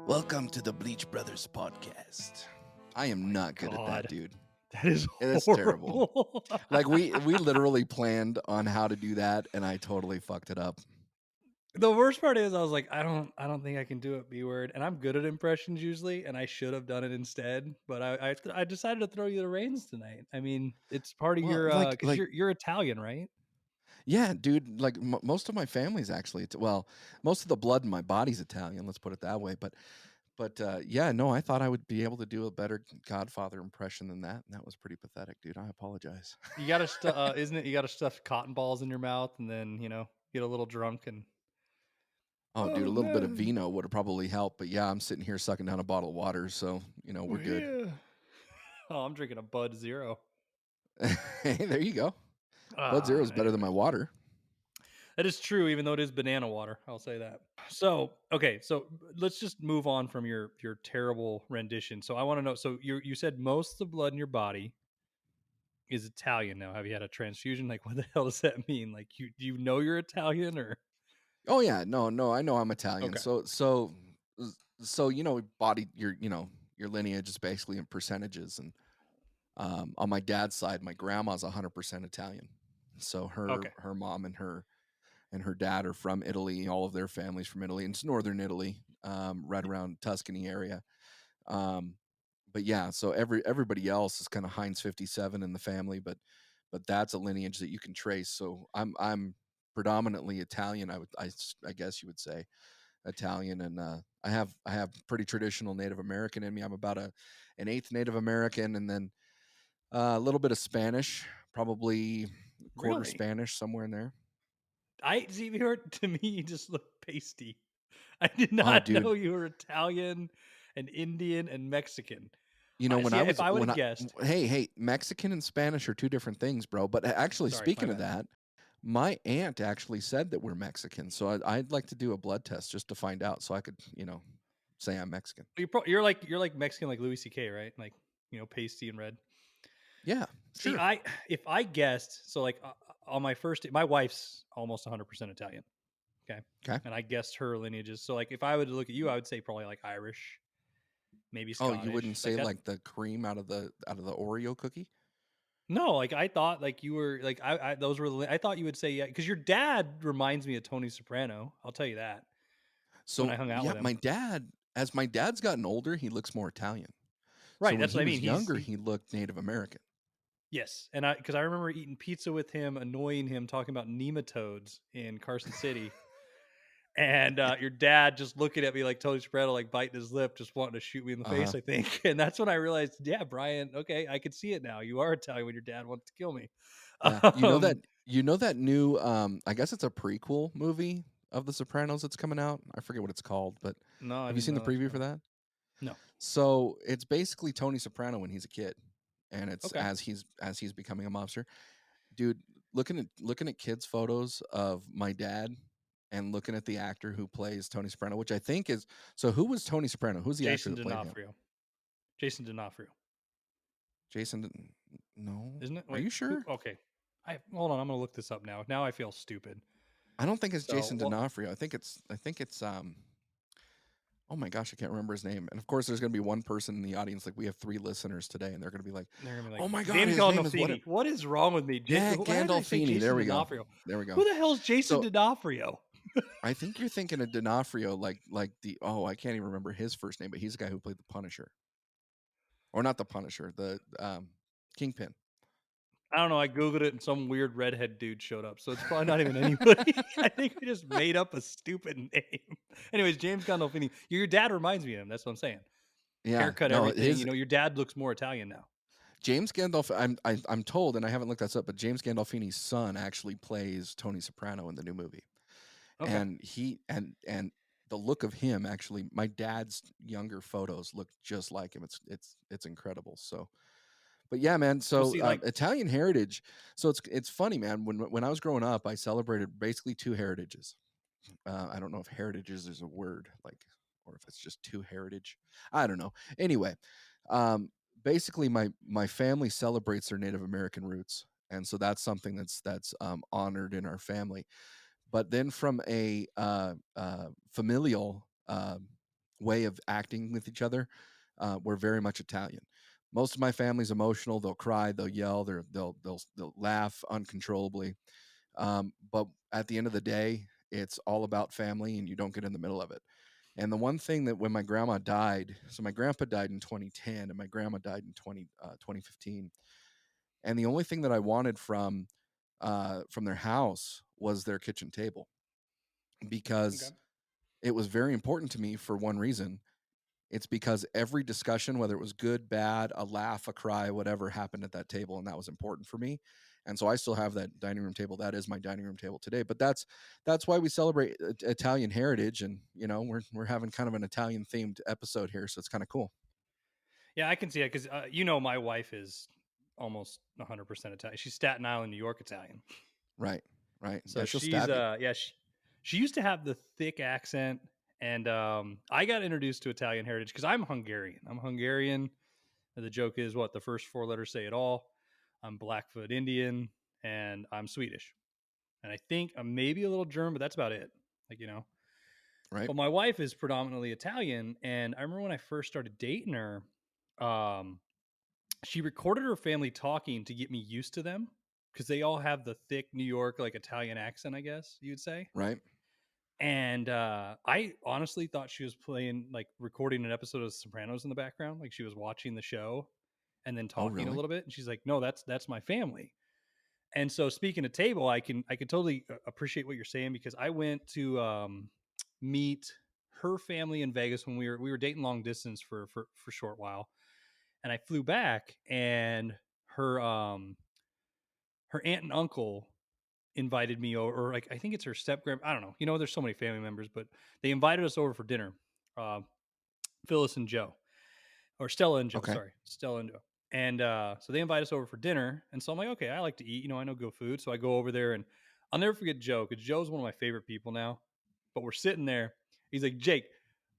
Welcome to the Bleach Brothers podcast. I am not good at that, God, dude. that is It's terrible. horrible. Like we literally planned on how to do that, and I totally fucked it up. The worst part is I was like, I don't think I can do it B word, and I'm good at impressions usually, and I should have done it instead. But I decided to throw you the reins tonight. I mean, it's part of Well, your like because like you're Italian, right? yeah, dude. Like most of my family's actually well, most of the blood in my body's Italian. Let's put it that way. But yeah, no, I thought I would be able to do a better Godfather impression than that, and that was pretty pathetic, dude. I apologize. You got to isn't it? You got to stuff cotton balls in your mouth, and then get a little drunk and Oh, dude, a oh little bit of man, Vino would have probably helped, but yeah, I'm sitting here sucking down a bottle of water, so we're we're good. here. Oh, I'm drinking a Bud Zero. Hey, there you go. Bud Zero is better than Anyway. my water. That is true, even though it is banana water. I'll say that. So, okay, so let's just move on from your terrible rendition. So, I want to know. So, you said most of the blood in your body is Italian. Now, have you had a transfusion? Like, what the hell does that mean? Like, do you know you're Italian or Oh yeah, no, I know I'm Italian. okay? So body your lineage is basically in percentages, and on my dad's side, my grandma's 100% Italian. So her Okay, her mom and her dad are from Italy. All of their families from Italy. And it's northern Italy, right around Tuscany area. Um, but yeah, so everybody else is kind of Heinz 57 in the family, but that's a lineage that you can trace. So I'm predominantly Italian. I guess you would say Italian, and I have pretty traditional Native American in me. I'm about an eighth Native American, and then a little bit of Spanish, probably quarter really? Spanish somewhere in there. I see. You to me, you just look pasty. I did Oh, not dude, know you were Italian and Indian and Mexican. I when see. I If was I would when have I guessed, hey, Mexican and Spanish are two different things, bro. But actually, sorry, my speaking of bad. that, my aunt actually said that we're Mexican, so I'd like to do a blood test just to find out, so I could, say I'm Mexican. You're like Mexican, like Louis C.K., right? Like pasty and red. Yeah, See, sure. if I guessed, so like on my first, my wife's almost 100% Italian. Okay, Okay. and I guessed her lineages. So like if I would look at you, I would say probably like Irish, maybe Oh, you wouldn't Scottish, like say that. like the cream out of the Oreo cookie? No, like I thought like you were like I those were I thought you would say yeah because your dad reminds me of Tony Soprano. I'll tell you that when I So hung out yeah, with him. as my dad's gotten older, he looks more Italian. So Right, when that's what he I mean. was younger, he looked Native American. Yes, and I remember eating pizza with him, annoying him, talking about nematodes in Carson City, and your dad just looking at me like Tony Soprano, like biting his lip, just wanting to shoot me in the Uh huh. face. I think, and that's when I realized, yeah, Brian, okay, I can see it now. You are Italian when your dad wants to kill me. Yeah. Um, You know that new I guess it's a prequel movie of The Sopranos that's coming out. I forget what it's called, but no, I have you didn't seen the know that. preview for that? No, So it's basically Tony Soprano when he's a kid, and it's okay. as he's becoming a mobster. Dude, looking at kids' photos of my dad and looking at the actor who plays Tony Soprano, which I think is so. Who was Tony Soprano? Who's the actor Jason that played him? D'Onofrio. Jason D'Onofrio, Jason? No. isn't it? Are Wait, you who? sure? Okay, I hold on. I'm gonna look this up now. Now I feel stupid. I don't think it's So Jason what? D'Onofrio. I think it's. Oh my gosh, I can't remember his name. And of course, there's going to be one person in the audience. Like we have 3 listeners today, and they're going to be like, They're gonna be like "Oh my god, James his name is what?" Gandolfini. What is wrong with me? Yeah, Why did I say Gandolfini. There Jason we go. D'Onofrio? There we go. Who the hell is Jason So D'Onofrio? I think you're thinking of D'Onofrio, like the I can't even remember his first name, but he's the guy who played the Punisher, or not the Punisher, the Kingpin. I don't know. I googled it and some weird redhead dude showed up, so it's probably not even anybody. I think we just made up a stupid name. Anyways, James Gandolfini. Your dad reminds me of him. That's what I'm saying. Yeah, Haircut, no, everything. his Your dad looks more Italian now. James Gandolf. I'm told, and I haven't looked this up, but James Gandolfini's son actually plays Tony Soprano in the new movie, Okay. and and the look of him actually, my dad's younger photos look just like him. It's incredible. So, but yeah, man. We'll So see. Like, Italian heritage. So it's funny, man. When I was growing up, I celebrated basically two heritages. I don't know if heritages is a word, like, or if it's just two heritage. I don't know. Anyway, um, basically, my family celebrates their Native American roots, and so that's something that's honored in our family. But then from a familial way of acting with each other. We're very much Italian. Most of my family's emotional. They'll cry, they'll yell, they'll laugh uncontrollably. But at the end of the day, it's all about family, and you don't get in the middle of it. And the one thing that when my grandma died, so my grandpa died in 2010, and my grandma died in 2015. And the only thing that I wanted from their house was their kitchen table, Okay. because it was very important to me for one reason. It's because every discussion, whether it was good, bad, a laugh, a cry, whatever, happened at that table, and that was important for me. And so I still have that dining room table. That is my dining room table today. But that's why we celebrate Italian heritage, and we're having kind of an Italian themed episode here, so it's kind of cool. Yeah, I can see it because you know my wife is almost 100% Italian. She's Staten Island, New York Italian. Right, right. Yeah, So she'll she's stab you. yeah, she used to have the thick accent, and I got introduced to Italian heritage because I'm Hungarian. I'm Hungarian. And the joke is what the first four letters say it all. I'm Blackfoot Indian, and I'm Swedish, and I think I'm maybe a little German, but that's about it. Like, you know. Right, But my wife is predominantly Italian, and I remember when I first started dating her, um, she recorded her family talking to get me used to them because they all have the thick New York like Italian accent, I guess you'd say. right. And I honestly thought she was playing like recording an episode of The Sopranos in the background, like she was watching the show and then Oh, talking a really? little bit. And she's like, "No, that's my family." And so speaking of table, I can totally appreciate what you're saying because I went to meet her family in Vegas when we were dating long distance for a short while, and I flew back, and her her aunt and uncle invited me over, or like I think it's her step grand. I don't know. You know, there's so many family members, but they invited us over for dinner. Uh, Phyllis and Joe, or Stella and Joe. Okay, Sorry, Stella and Joe. And so they invite us over for dinner, and so I'm like, okay, I like to eat. You know, I know good food, so I go over there, and I'll never forget Joe because Joe's one of my favorite people now. But we're sitting there. He's like, Jake,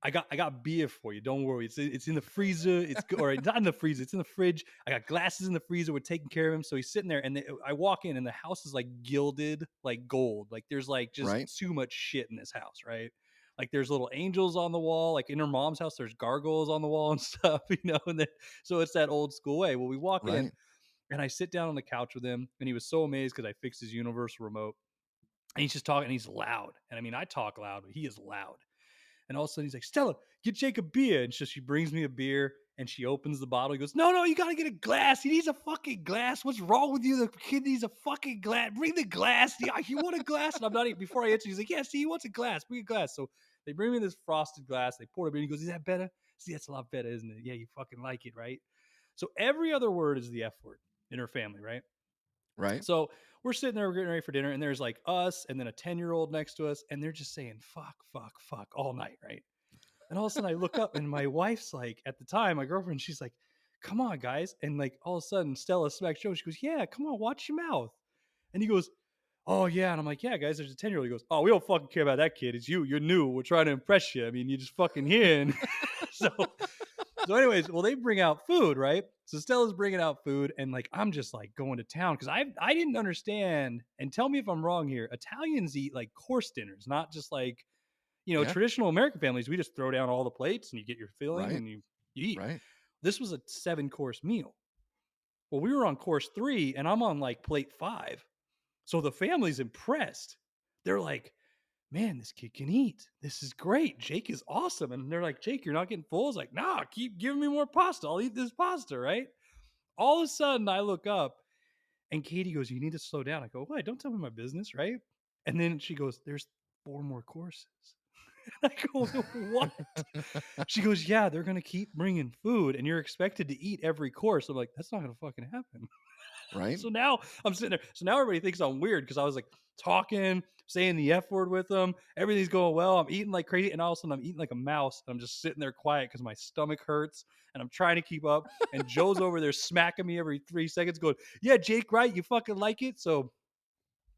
I got beer for you. Don't worry. It's in the freezer. It's good. Or not in the freezer. It's in the fridge. I got glasses in the freezer. We're taking care of him. So he's sitting there, and I walk in, and the house is like gilded, like gold. Like there's like just right, too much shit in this house, right? Like there's little angels on the wall. Like in her mom's house, there's gargoyles on the wall and stuff, you know. And then, so it's that old school way. Well, we walk in, right, and I sit down on the couch with him, and he was so amazed because I fixed his universal remote, and he's just talking. And he's loud, and I mean, I talk loud, but he is loud. And all of a sudden he's like, Stella, get Jake a beer. And so she brings me a beer and she opens the bottle. He goes, no, you got to get a glass. He needs a fucking glass. What's wrong with you? The kid needs a fucking glass. Bring the glass. Yeah, you want a glass? And I'm not even, before I answer, he's like, yeah, see, he wants a glass. Bring a glass. So they bring me this frosted glass. They pour it in. He goes, is that better? See, that's a lot better, isn't it? Yeah, you fucking like it, right? So every other word is the F word in her family, right? right, So we're sitting there, we're getting ready for dinner, and there's like us and then a 10-year-old next to us, and they're just saying fuck, fuck, fuck all night, right? And all of a sudden I look up and my wife's like, at the time, my girlfriend, she's like, come on, guys. And like all of a sudden Stella smacks Joe. She goes, yeah, come on, watch your mouth. And he goes, oh, yeah. And I'm like, yeah, guys, there's a 10-year-old. He goes, oh, we don't fucking care about that kid. It's you. You're new. We're trying to impress you. I mean, you're just fucking here. And so, anyways, well, they bring out food, right? So Stella's bringing out food, and like I'm just like going to town because I didn't understand. And tell me if I'm wrong here. Italians eat like course dinners, not just like, you know, yeah, traditional American families, we just throw down all the plates and you get your filling right, and you eat. right, This was a 7-course meal. Well, we were on course 3 and I'm on like plate 5. So the family's impressed. They're like, man, this kid can eat. This is great. Jake is awesome. And they're like, Jake, you're not getting full. I was like, nah, keep giving me more pasta. I'll eat this pasta, right? All of a sudden, I look up and Katie goes, you need to slow down. I go, what? Don't tell me my business, right? And then she goes, there's 4 more courses. I go, what? She goes, yeah, they're gonna keep bringing food, and you're expected to eat every course. I'm like, that's not gonna fucking happen. right, So now I'm sitting there. So now everybody thinks I'm weird because I was like talking, saying the F word with them. Everything's going well. I'm eating like crazy, and all of a sudden I'm eating like a mouse. And I'm just sitting there quiet because my stomach hurts, and I'm trying to keep up. And Joe's over there smacking me every 3 seconds, going, "Yeah, Jake, right? You fucking like it." So,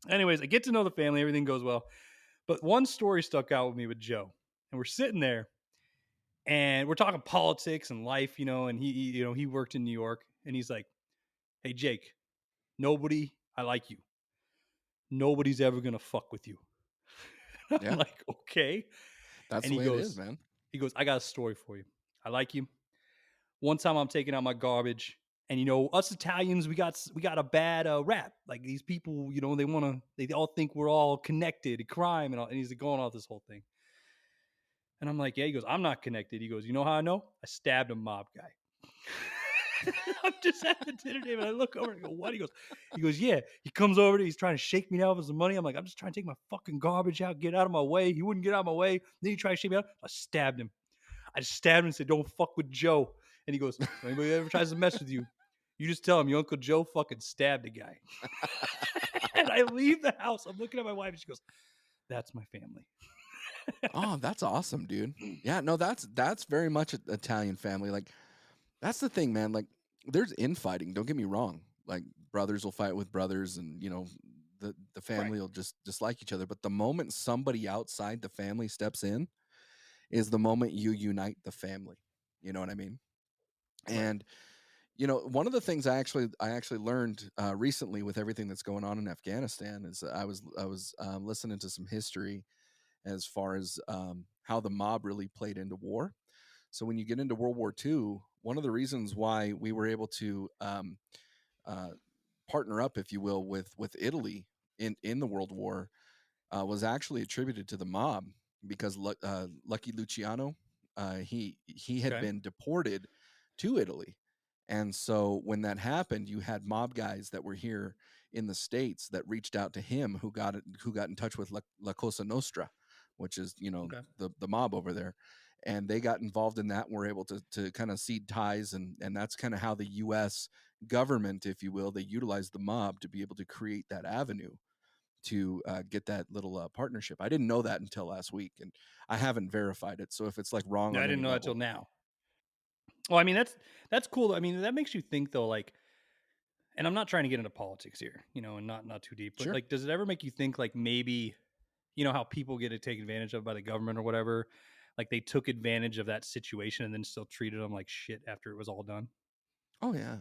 anyways, I get to know the family. Everything goes well. But one story stuck out with me with Joe, and we're sitting there and we're talking politics and life, you know, and you know, he worked in New York, and he's like, "Hey, Jake, nobody, I like you. Nobody's ever gonna fuck with you." I'm yeah. like, okay. That's And the he way it is, goes, man. He goes, I got a story for you. I like you. One time I'm taking out my garbage, and you know, us Italians, we got a bad rap. Like these people, you know, they all think we're all connected to crime and all. And he's going off this whole thing. And I'm like, yeah. He goes, I'm not connected. He goes, you know how I know? I stabbed a mob guy. I'm just at the dinner table and I look over and I go, what? He goes, yeah. He comes over to, he's trying to shake me down for some money. I'm like, I'm just trying to take my fucking garbage out, get out of my way. He wouldn't get out of my way. Then he tried to shake me out. I stabbed him. I just stabbed him and said, don't fuck with Joe. And he goes, so anybody ever tries to mess with you, you just tell him your Uncle Joe fucking stabbed a guy. And I leave the house. I'm looking at my wife and she goes, that's my family. Oh, that's awesome, dude. Yeah, no, that's very much a Italian family. Like, that's the thing, man. Like, there's infighting. Don't get me wrong. Like, brothers will fight with brothers, and the Right. family will just dislike each other. But the moment somebody outside the family steps in, is the moment you unite the family. You know what I mean? Right. And one of the things I actually learned recently with everything that's going on in Afghanistan is I was listening to some history as far as how the mob really played into war. So when you get into World War II, one of the reasons why we were able to uh, partner up, if you will, with Italy in the World War was actually attributed to the mob because Lucky Luciano, he had Okay. been deported to Italy, and so when that happened, you had mob guys that were here in the states that reached out to him, who got in touch with La Cosa Nostra, which is Okay. the mob over there, and they got involved in that. And were able to kind of seed ties, and that's kind of how the U.S. government, if you will, they utilized the mob to be able to create that avenue to get that little partnership. I didn't know that until last week, and I haven't verified it. So if it's like wrong Yeah, I on didn't any know that till level, now. Well, I mean, that's cool. I mean, that makes you think though, like, and I'm not trying to get into politics here, you know, and not too deep, but sure. like, does it ever make you think like maybe, you know, how people get taken advantage of by the government or whatever? Like they took advantage of that situation and then still treated them like shit after it was all done? Oh yeah.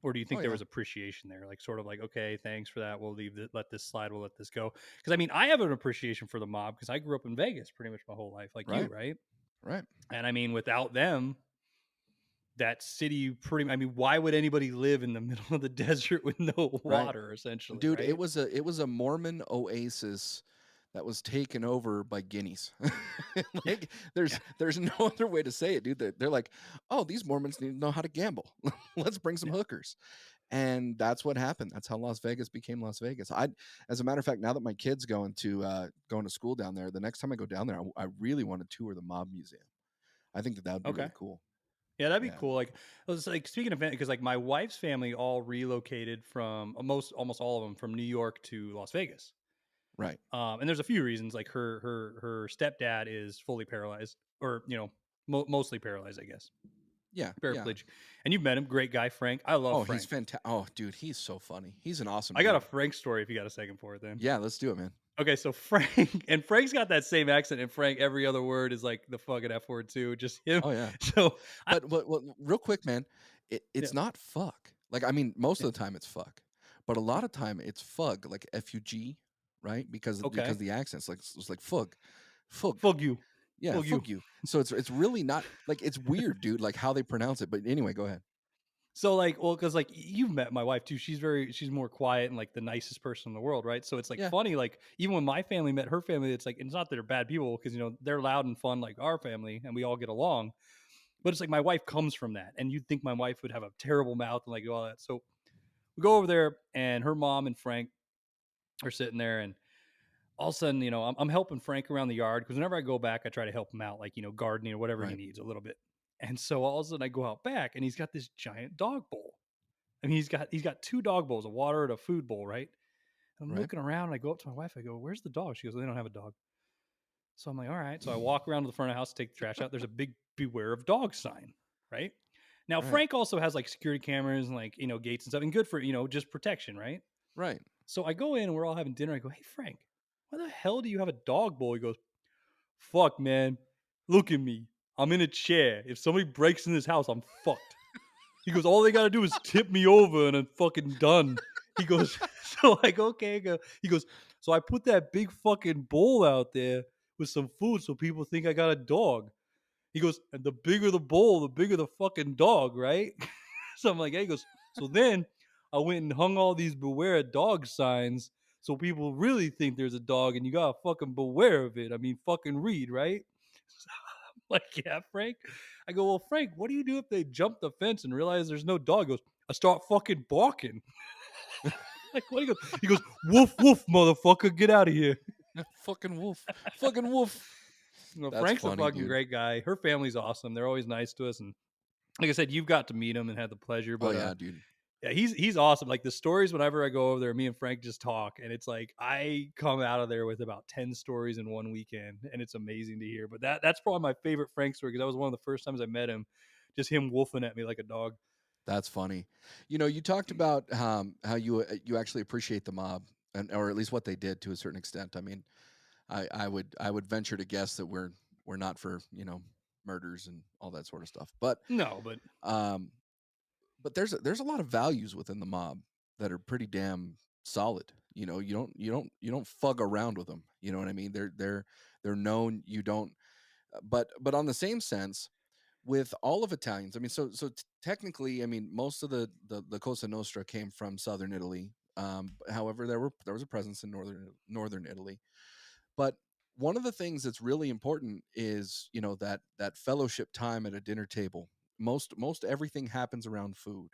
Or do you Oh think there yeah. was appreciation there? Like sort of like, okay, thanks for that. We'll let this slide. We'll let this go. Because I mean, I have an appreciation for the mob because I grew up in Vegas pretty much my whole life, like you, Right. right? Right. And I mean, without them, that city pretty I mean, why would anybody live in the middle of the desert with no Right. water essentially, Dude, it right? was a Mormon oasis that was taken over by guineas. Like Yeah. there's no other way to say it, dude. They're like, oh, these Mormons need to know how to gamble. Let's bring some Yeah. hookers. And that's what happened. That's how Las Vegas became Las Vegas. As a matter of fact, now that my kid's going to school down there, the next time I go down there, I really want to tour the Mob Museum. I think that would be Okay. really cool. Yeah, that'd be Yeah. cool. Like, I was like speaking of because like my wife's family all relocated from almost all of them from New York to Las Vegas. Right. And there's a few reasons. Like her stepdad is fully paralyzed, or you know, mostly paralyzed, I guess, Yeah. Yeah. paraplegic. And you've met him, great guy, Frank. I love Oh, he's Frank. fantastic. Oh, dude, he's so funny. He's an awesome I got a dude. Frank story if you got a second for it. Then Yeah, let's do it, man. okay, so Frank and Frank's got that same accent, and Frank every other word is like the fucking F word too, just him. Oh yeah. So I But what real quick, man, yeah it's not fuck. Like, I mean, most yeah of the time it's fuck, but a lot of time it's fug, like FUG, right? Because okay, the accents, like it's like fug, fug, fuck you, yeah, fuck you. fug you. So it's really not like it's weird, dude, like how they pronounce it. But anyway, go ahead. So like, well, because like you've met my wife too. She's more quiet and like the nicest person in the world, right? So it's like Yeah, funny, like even when my family met her family, it's like it's not that they're bad people because you know they're loud and fun like our family and we all get along. But it's like my wife comes from that, and you'd think my wife would have a terrible mouth and like all that. So we go over there, and her mom and Frank are sitting there, and all of a sudden, you know, I'm helping Frank around the yard because whenever I go back, I try to help him out, like you know, gardening or whatever he right, needs a little bit. And so all of a sudden, I go out back, and he's got this giant dog bowl. I mean, he's got two dog bowls, a water and a food bowl, right? And I'm right, looking around, and I go up to my wife. I go, "Where's the dog?" She goes, "They don't have a dog." So I'm like, "All right." So I walk around to the front of the house to take the trash out. There's a big "Beware of Dog" sign, right? Now right, Frank also has like security cameras and like you know gates and stuff, and good for you know just protection, right? right. So I go in and we're all having dinner. I go, "Hey Frank, why the hell do you have a dog bowl?" He goes, "Fuck, man, look at me. I'm in a chair. If somebody breaks in this house, I'm fucked." He goes, "All they gotta do is tip me over and I'm fucking done." He goes, so like, okay, go. He goes, so I put that big fucking bowl out there with some food so people think I got a dog. He goes, "And the bigger the bowl, the bigger the fucking dog, right?" So I'm like, "Yeah." He goes, "So then I went and hung all these beware of dog signs so people really think there's a dog and you gotta fucking beware of it. I mean, fucking read, right?" Like, "Yeah, Frank." I go, "Well, Frank, what do you do if they jump the fence and realize there's no dog?" He goes, "I start fucking barking." Like, what? He goes, "Woof, woof, motherfucker, get out of here." Fucking wolf. Fucking wolf. No, That's Frank's a funny, fucking dude. great guy. Her family's awesome. They're always nice to us, and like I said, you've got to meet him and had the pleasure. Oh But yeah, dude. yeah, he's awesome. Like the stories, whenever I go over there, me and Frank just talk, and it's like I come out of there with about 10 stories in one weekend, and it's amazing to hear. But that's probably my favorite Frank story because that was one of the first times I met him, just him wolfing at me like a dog. That's funny. You know, you talked about how you actually appreciate the mob, and or at least what they did to a certain extent. I mean, I would venture to guess that we're not for murders and all that sort of stuff, No, but um, but there's a lot of values within the mob that are pretty damn solid. You know, you don't fug around with them. You know what I mean? They're known. You don't. But on the same sense, with all of Italians, I mean, technically, I mean, most of the Cosa Nostra came from southern Italy. However, there was a presence in northern Italy. But one of the things that's really important is that fellowship time at a dinner table. Most everything happens around food.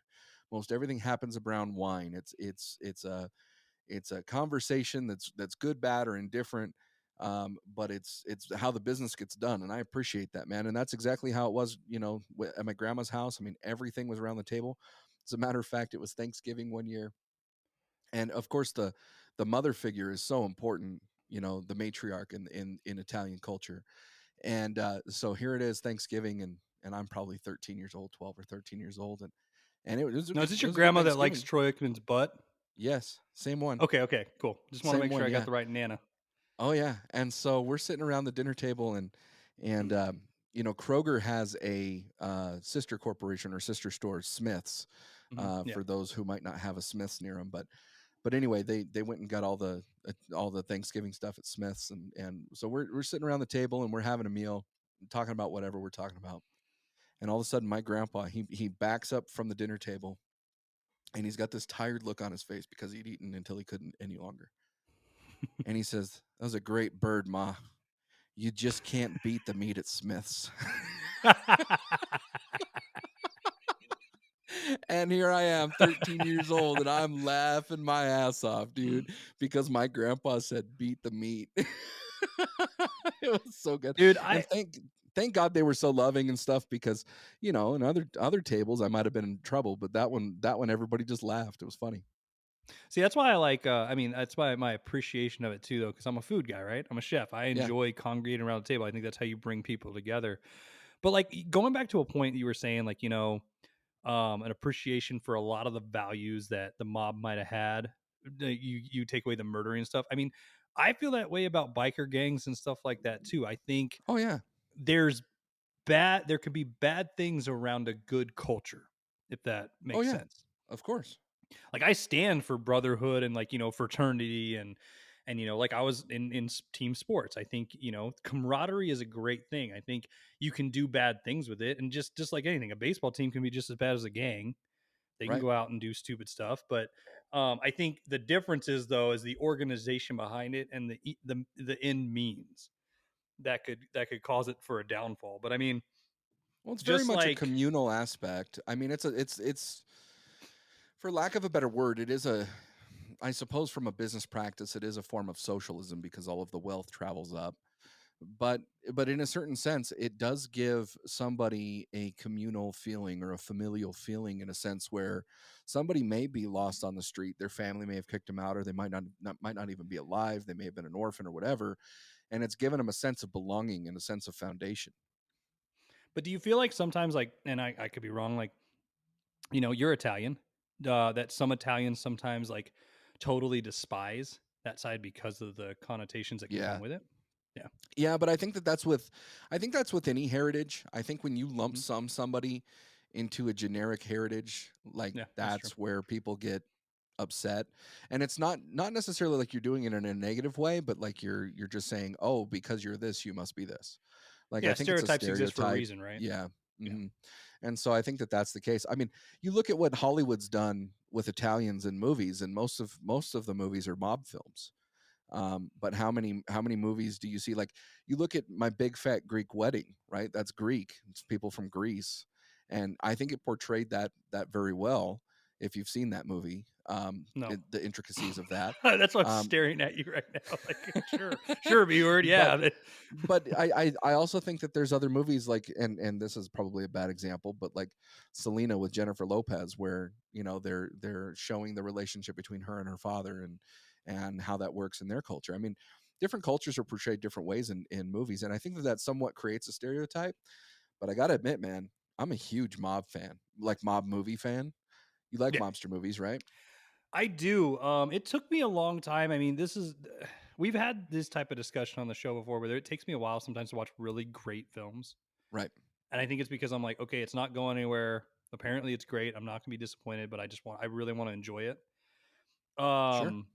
Most everything happens around wine. It's a conversation that's good, bad, or indifferent. But it's how the business gets done, and I appreciate that, man. And that's exactly how it was, at my grandma's house. I mean, everything was around the table. As a matter of fact, it was Thanksgiving one year, and of course, the mother figure is so important. The matriarch in Italian culture, and so here it is, Thanksgiving, and I'm probably 13 years old, 12 or 13 years old, and it was a now is good this it your was a good grandma that likes Thanksgiving. Troy Aikman's butt? Yes, same one, Okay, okay, cool. Just want to same make sure one, I got yeah. the right Nana. Oh yeah, and so we're sitting around the dinner table, and Kroger has a sister corporation or sister store, Smiths, Yeah. for those who might not have a Smiths near them. But anyway, they went and got all the Thanksgiving stuff at Smiths, and so we're sitting around the table and we're having a meal, talking about whatever we're talking about, and all of a sudden my grandpa he backs up from the dinner table, and he's got this tired look on his face because he'd eaten until he couldn't any longer, and he says, "That was a great bird, Ma. You just can't beat the meat at Smith's." And here I am, 13 years old, and I'm laughing my ass off, dude, because my grandpa said, "Beat the meat." It was so good, Dude, and I thank God they were so loving and stuff because, in other tables, I might have been in trouble, but that one, everybody just laughed. It was funny. see, that's why I like, I mean, that's why my appreciation of it too, though, because I'm a food guy, right? I'm a chef. I Yeah. enjoy congregating around the table. I think that's how you bring people together. But like going back to a point that you were saying, like, an appreciation for a lot of the values that the mob might have had. You take away the murdering and stuff. I mean, I feel that way about biker gangs and stuff like that too. I think Oh, yeah. there's there could be bad things around a good culture, if that Oh, makes yeah. sense. Of course. Like I stand for brotherhood and like fraternity and like I was in team sports. I think camaraderie is a great thing. I think you can do bad things with it, and just like anything, a baseball team can be just as bad as a gang. They can Right. go out and do stupid stuff, but I think the difference is though is the organization behind it and the end means that could cause it for a downfall. But I mean, Well, it's very just much a like communal aspect. I mean, it's for lack of a better word, it is I suppose from a business practice, it is a form of socialism because all of the wealth travels up. But but in a certain sense, it does give somebody a communal feeling or a familial feeling in a sense where somebody may be lost on the street. Their family may have kicked them out, or they might not even be alive. They may have been an orphan or whatever, and it's given them a sense of belonging and a sense of foundation. but do you feel like sometimes like and I could be wrong, like you're Italian, that some Italians sometimes like totally despise that side because of the connotations that can come Yeah. with it. Yeah. Yeah, but I think that's with any heritage. I think when you lump Hmm. somebody into a generic heritage, like Yeah, that's true. that's where people get upset. And it's not necessarily like you're doing it in a negative way, but like you're just saying, "Oh, because you're this, you must be this." Like, I Yeah, think it's a stereotypes exist for a stereotype. reason, right? Yeah. Yeah. Mhm. And so I think that that's the case. I mean, you look at what Hollywood's done with Italians in movies, and most of the movies are mob films. But how many movies do you see? Like, you look at My Big Fat Greek Wedding, right? That's Greek. It's people from Greece, and I think it portrayed that very well. If you've seen that movie, No. the intricacies of that. That's why I'm Um, staring at you right now. Like, sure, sure, B word. but Yeah. but I also think that there's other movies like, and this is probably a bad example, but like Selena with Jennifer Lopez, where they're showing the relationship between her and her father, and how that works in their culture. I mean, different cultures are portrayed different ways in movies, and I think that somewhat creates a stereotype. But I gotta admit, man, I'm a huge mob fan, like mob movie fan. You like Yeah, mobster movies, right? I do. It took me a long time. I mean, we've had this type of discussion on the show before, where it takes me a while sometimes to watch really great films, Right. and I think it's because I'm like, okay, it's not going anywhere. Apparently, it's great. I'm not gonna be disappointed, but I really want to enjoy it. Sure. Um,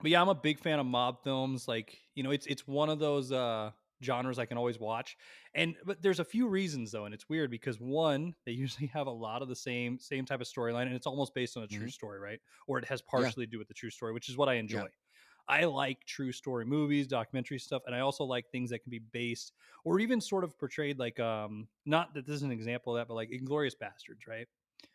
but yeah, I'm a big fan of mob films. Like, it's one of those genres I can always watch. But there's a few reasons though, and it's weird because one, they usually have a lot of the same type of storyline, and it's almost based on a true Hmm. story, right? Or it has Yeah. partially to do with the true story, which is what I Yeah. enjoy. I like true story movies, documentary stuff, and I also like things that can be based or even sort of portrayed like not that this is an example of that, but like Inglorious Bastards, right?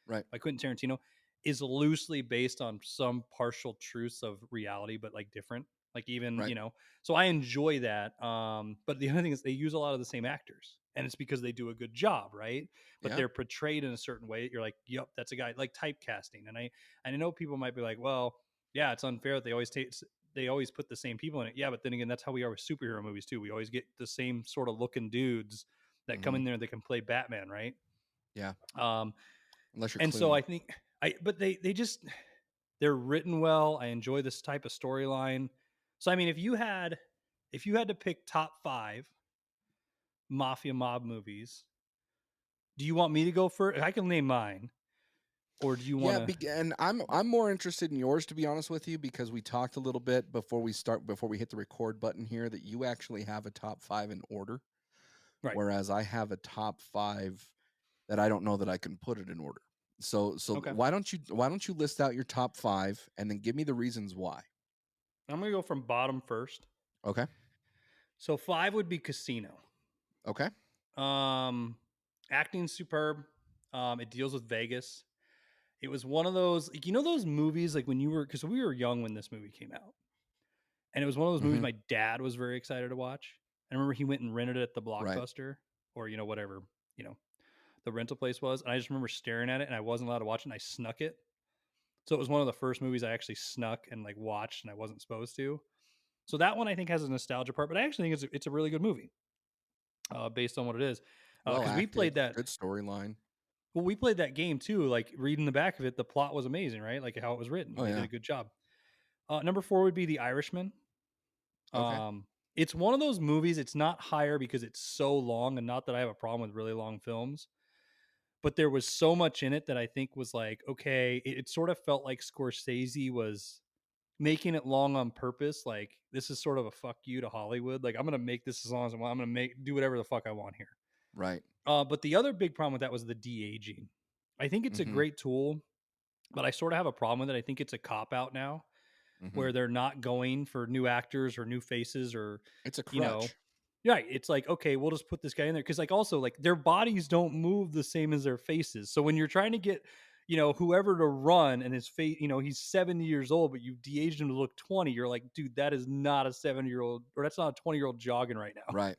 Right. By Quentin Tarantino is loosely based on some partial truths of reality, but like different. Like even, Right. so I enjoy that. But the other thing is they use a lot of the same actors. And it's because they do a good job, right? But Yeah. they're portrayed in a certain way. You're like, yep, that's a guy like typecasting. And I know people might be like, well, yeah, it's unfair that they always put the same people in it. Yeah, but then again, that's how we are with superhero movies too. We always get the same sort of looking dudes that come Hmm. in there that can play Batman, right? Yeah. Um, Unless you're and so Clooney. I think but they just they're written well. I enjoy this type of storyline. So I mean, if you had to pick top 5 mafia mob movies, do you want me to go first? I can name mine, or do you want Yeah, to? and I'm more interested in yours, to be honest with you, because we talked a little bit before we hit the record button here, that you actually have a top 5 in order, Right. whereas I have a top 5 that I don't know that I can put it in order. So Okay. why don't you list out your top 5 and then give me the reasons why? I'm gonna go from bottom first. Okay. So 5 would be Casino. Okay. Um, Acting superb. It deals with Vegas. It was one of those, like, those movies like when you were because we were young when this movie came out. And it was one of those movies Mhm. my dad was very excited to watch. I remember he went and rented it at the Right. Blockbuster or, whatever, you know, the rental place was. And I just remember staring at it and I wasn't allowed to watch it and I snuck it. So it was one of the first movies I actually snuck and like watched and I wasn't supposed to. So that one I think has a nostalgia part, but I actually think it's a really good movie based on what it is. Well Because we played acted, that. good storyline. Well, we played that game too. Like reading the back of it, the plot was amazing, right? Like how it was written. Oh They did yeah. a good job. Number 4 would be The Irishman. Okay. It's one of those movies, it's not higher because it's so long, and not that I have a problem with really long films, but there was so much in it that I think was like, okay, it sort of felt like Scorsese was making it long on purpose. Like, this is sort of a fuck you to Hollywood. Like, I'm gonna make this as long as I want. I'm gonna do whatever the fuck I want here. Right. But the other big problem with that was the de-aging. I think it's a Mhm. great tool, but I sort of have a problem with it. I think it's a cop out now Mhm. where they're not going for new actors or new faces or, It's a you know, crutch. right. It's like, okay, we'll just put this guy in there. Cause like also like their bodies don't move the same as their faces. So when you're trying to get, whoever to run and his face, he's 70 years old, but you've de-aged him to look 20. You're like, dude, that is not a 70-year-old or that's not a 20-year-old jogging right now. Right.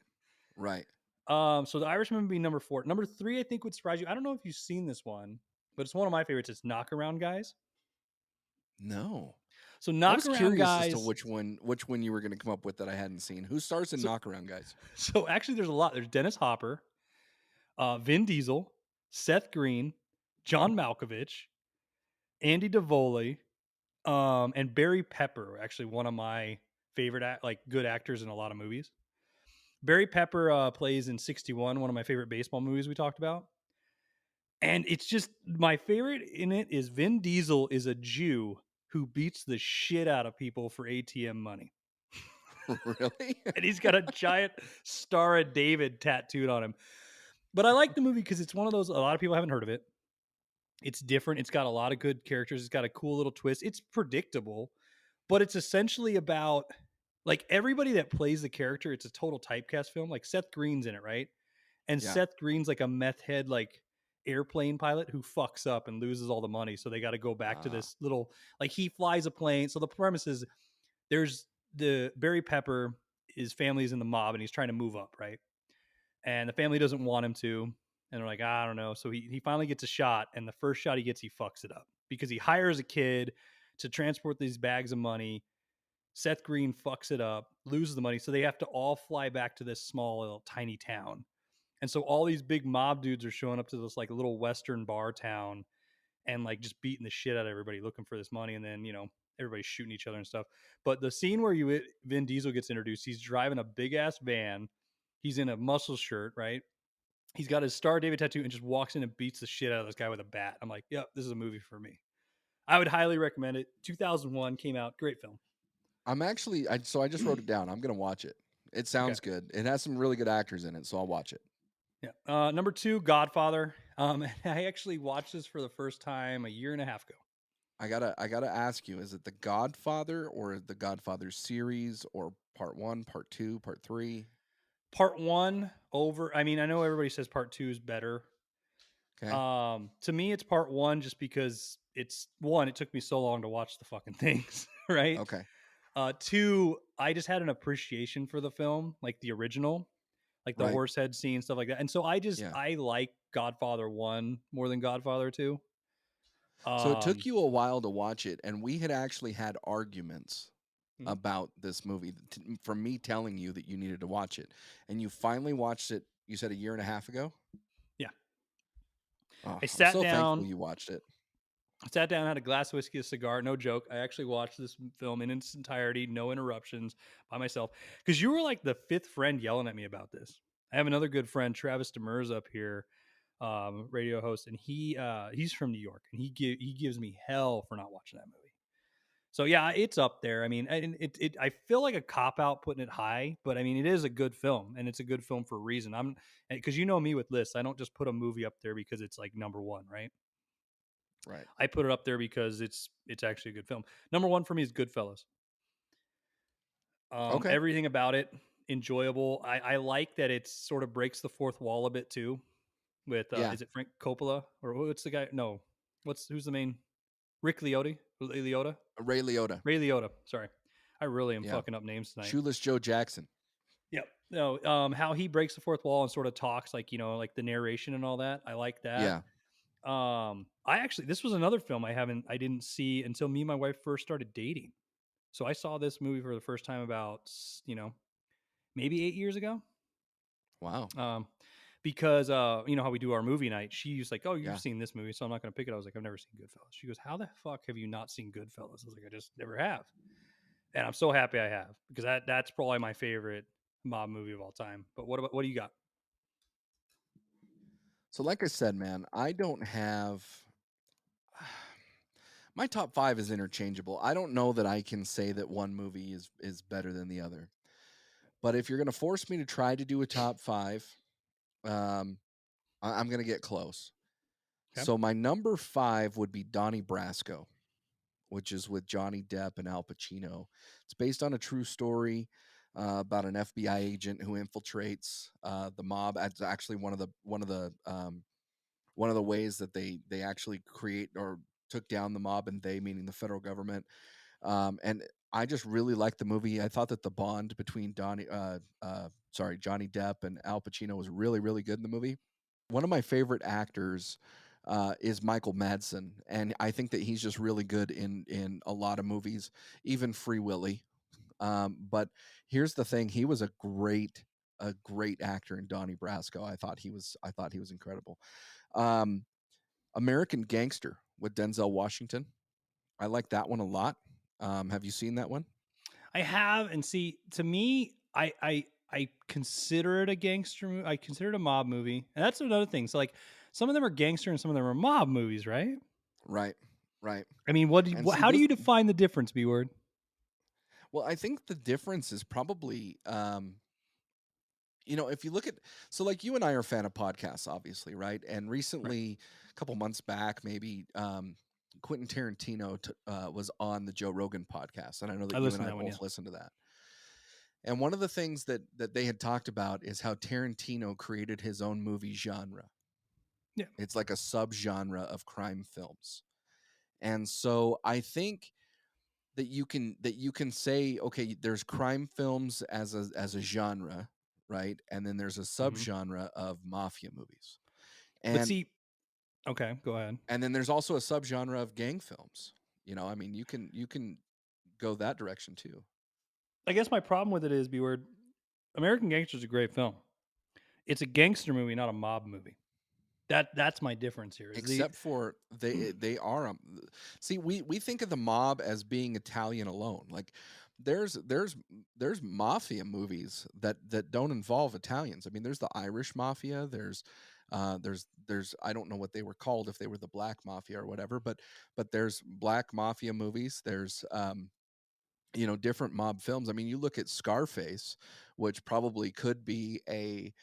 Right. So the Irishman would be number 4. Number 3, I think would surprise you. I don't know if you've seen this one, but it's one of my favorites. It's Knockaround Guys. No. So I was Knockaround curious as to Guys. which one you were gonna come up with that I hadn't seen. Who stars in So Knockaround Guys? so actually there's a lot. There's Dennis Hopper, Vin Diesel, Seth Green, John Malkovich, Andy Davoli, and Barry Pepper. Actually, one of my favorite like good actors in a lot of movies. Barry Pepper plays in 61, one of my favorite baseball movies we talked about. And it's just my favorite in it is Vin Diesel is a Jew who beats the shit out of people for ATM money. Really? And he's got a giant Star of David tattooed on him. But I like the movie because it's one of those, a lot of people haven't heard of it. It's different. It's got a lot of good characters. It's got a cool little twist. It's predictable, but it's essentially about like everybody that plays the character. It's a total typecast film. Like Seth Green's in it, right? And Yeah. Seth Green's like a meth head, like airplane pilot who fucks up and loses all the money. So they got to go back to Ah, this little, like he flies a plane. So the premise is there's the Barry Pepper, his family's in the mob and he's trying to move up, right? And the family doesn't want him to. And they're like, I don't know. So he finally gets a shot, and the first shot he gets, he fucks it up because he hires a kid to transport these bags of money. Seth Green fucks it up, loses the money. So they have to all fly back to this small little tiny town. And so all these big mob dudes are showing up to this like little Western bar town and like just beating the shit out of everybody looking for this money. And then, everybody's shooting each other and stuff. But the scene where Vin Diesel gets introduced, he's driving a big ass van. He's in a muscle shirt, right? He's got his Star David tattoo and just walks in and beats the shit out of this guy with a bat. I'm like, yep, this is a movie for me. I would highly recommend it. 2001 came out, great film. so I just wrote it down. I'm gonna watch it. It Okay, sounds good. It has some really good actors in it, so I'll watch it. yeah. Number two, Godfather. I actually watched this for the first time a year and a half ago. I gotta ask you, is it The Godfather or the Godfather series or part one, part two, part three? Part one over. I mean, I know everybody says part two is better. Okay. To me, it's part one just because it's one. It took me so long to watch the fucking things, right? Okay. Two, I just had an appreciation for the film, like the original, like the Right. horse head scene, stuff like that. And so Yeah. I like Godfather 1 more than Godfather 2. So it took Um, you a while to watch it, and we had actually had arguments mhm, about this movie from me telling you that you needed to watch it, and you finally watched it. You said a year and a half ago. yeah. Oh, I I'm sat so thankful down, you watched it. had a glass of whiskey, a cigar, no joke. I actually watched this film in its entirety, no interruptions, by myself. Because you were like the fifth friend yelling at me about this. I have another good friend, Travis Demers, up here, radio host, and he's from New York, and he gives me hell for not watching that movie. So yeah, it's up there. I mean, and I feel like a cop out putting it high, but I mean, it is a good film, and it's a good film for a reason. I'm because you know me with lists, I don't just put a movie up there because it's like number one, right? Right. I put it up there because it's actually a good film. Number one for me is Goodfellas. Okay. Everything about it enjoyable. I like that it sort of breaks the fourth wall a bit too. With Yeah. is it Frank Coppola or what's the guy? No, who's the main? Rick Liotta? Liotta? Ray Liotta. Ray Liotta. Sorry, I really am Yeah. fucking up names tonight. Shoeless Joe Jackson. Yep. No, how he breaks the fourth wall and sort of talks like, like the narration and all that. I like that. Yeah. I actually this was another film I didn't see until me and my wife first started dating. So I saw this movie for the first time about, maybe 8 years ago. Wow. Um, because you know how we do our movie night. She's like, "Oh, you've Yeah. seen this movie, so I'm not going to pick it." I was like, "I've never seen Goodfellas." She goes, "How the fuck have you not seen Goodfellas?" I was like, "I just never have." And I'm so happy I have because that's probably my favorite mob movie of all time. But what do you got? So, like I said, man, I don't have my top five is interchangeable. I don't know that I can say that one movie is better than the other. But if you're going to force me to try to do a top five, um, I'm going to get close. Okay. So my number five would be Donnie Brasco, which is with Johnny Depp and Al Pacino. It's based on a true story about an FBI agent who infiltrates the mob. It's actually one of the ways that they actually create or took down the mob, and they meaning the federal government. And I just really liked the movie. I thought that the bond between Johnny Depp and Al Pacino was really, really good in the movie. One of my favorite actors is Michael Madsen, and I think that he's just really good in a lot of movies, even Free Willy. But here's the thing: he was a great actor in Donnie Brasco. I thought he was incredible. Um, American Gangster with Denzel Washington. I like that one a lot. Have you seen that one? I have, and see, to me, I consider it a gangster movie. I consider it a mob movie, and that's another thing. So like, some of them are gangster and some of them are mob movies, right? Right, right. I mean, And see how do this you define the difference, B word? Well, I think the difference is probably, if you look at, so like you and I are a fan of podcasts, obviously, right? And Right. recently, a couple months back, maybe, Quentin Tarantino was on the Joe Rogan podcast, and I know I that you and listened to I that one, yeah. both listened to that. And one of the things that they had talked about is how Tarantino created his own movie genre. Yeah. It's like a subgenre of crime films. And so I think that you can say, okay, there's crime films as a genre, right? And then there's a Mhm. subgenre of mafia movies. But And see, okay, go ahead. and then there's also a subgenre of gang films. I mean, you can go that direction too. I guess my problem with it is, B word, American Gangster is a great film. It's a gangster movie, not a mob movie. That's my difference here. Is the Except for they are see, we think of the mob as being Italian alone. Like there's mafia movies that don't involve Italians. I mean, there's the Irish mafia, there's I don't know what they were called, if they were the black mafia or whatever, but there's black mafia movies. There's different mob films. I mean, you look at Scarface, which probably could be a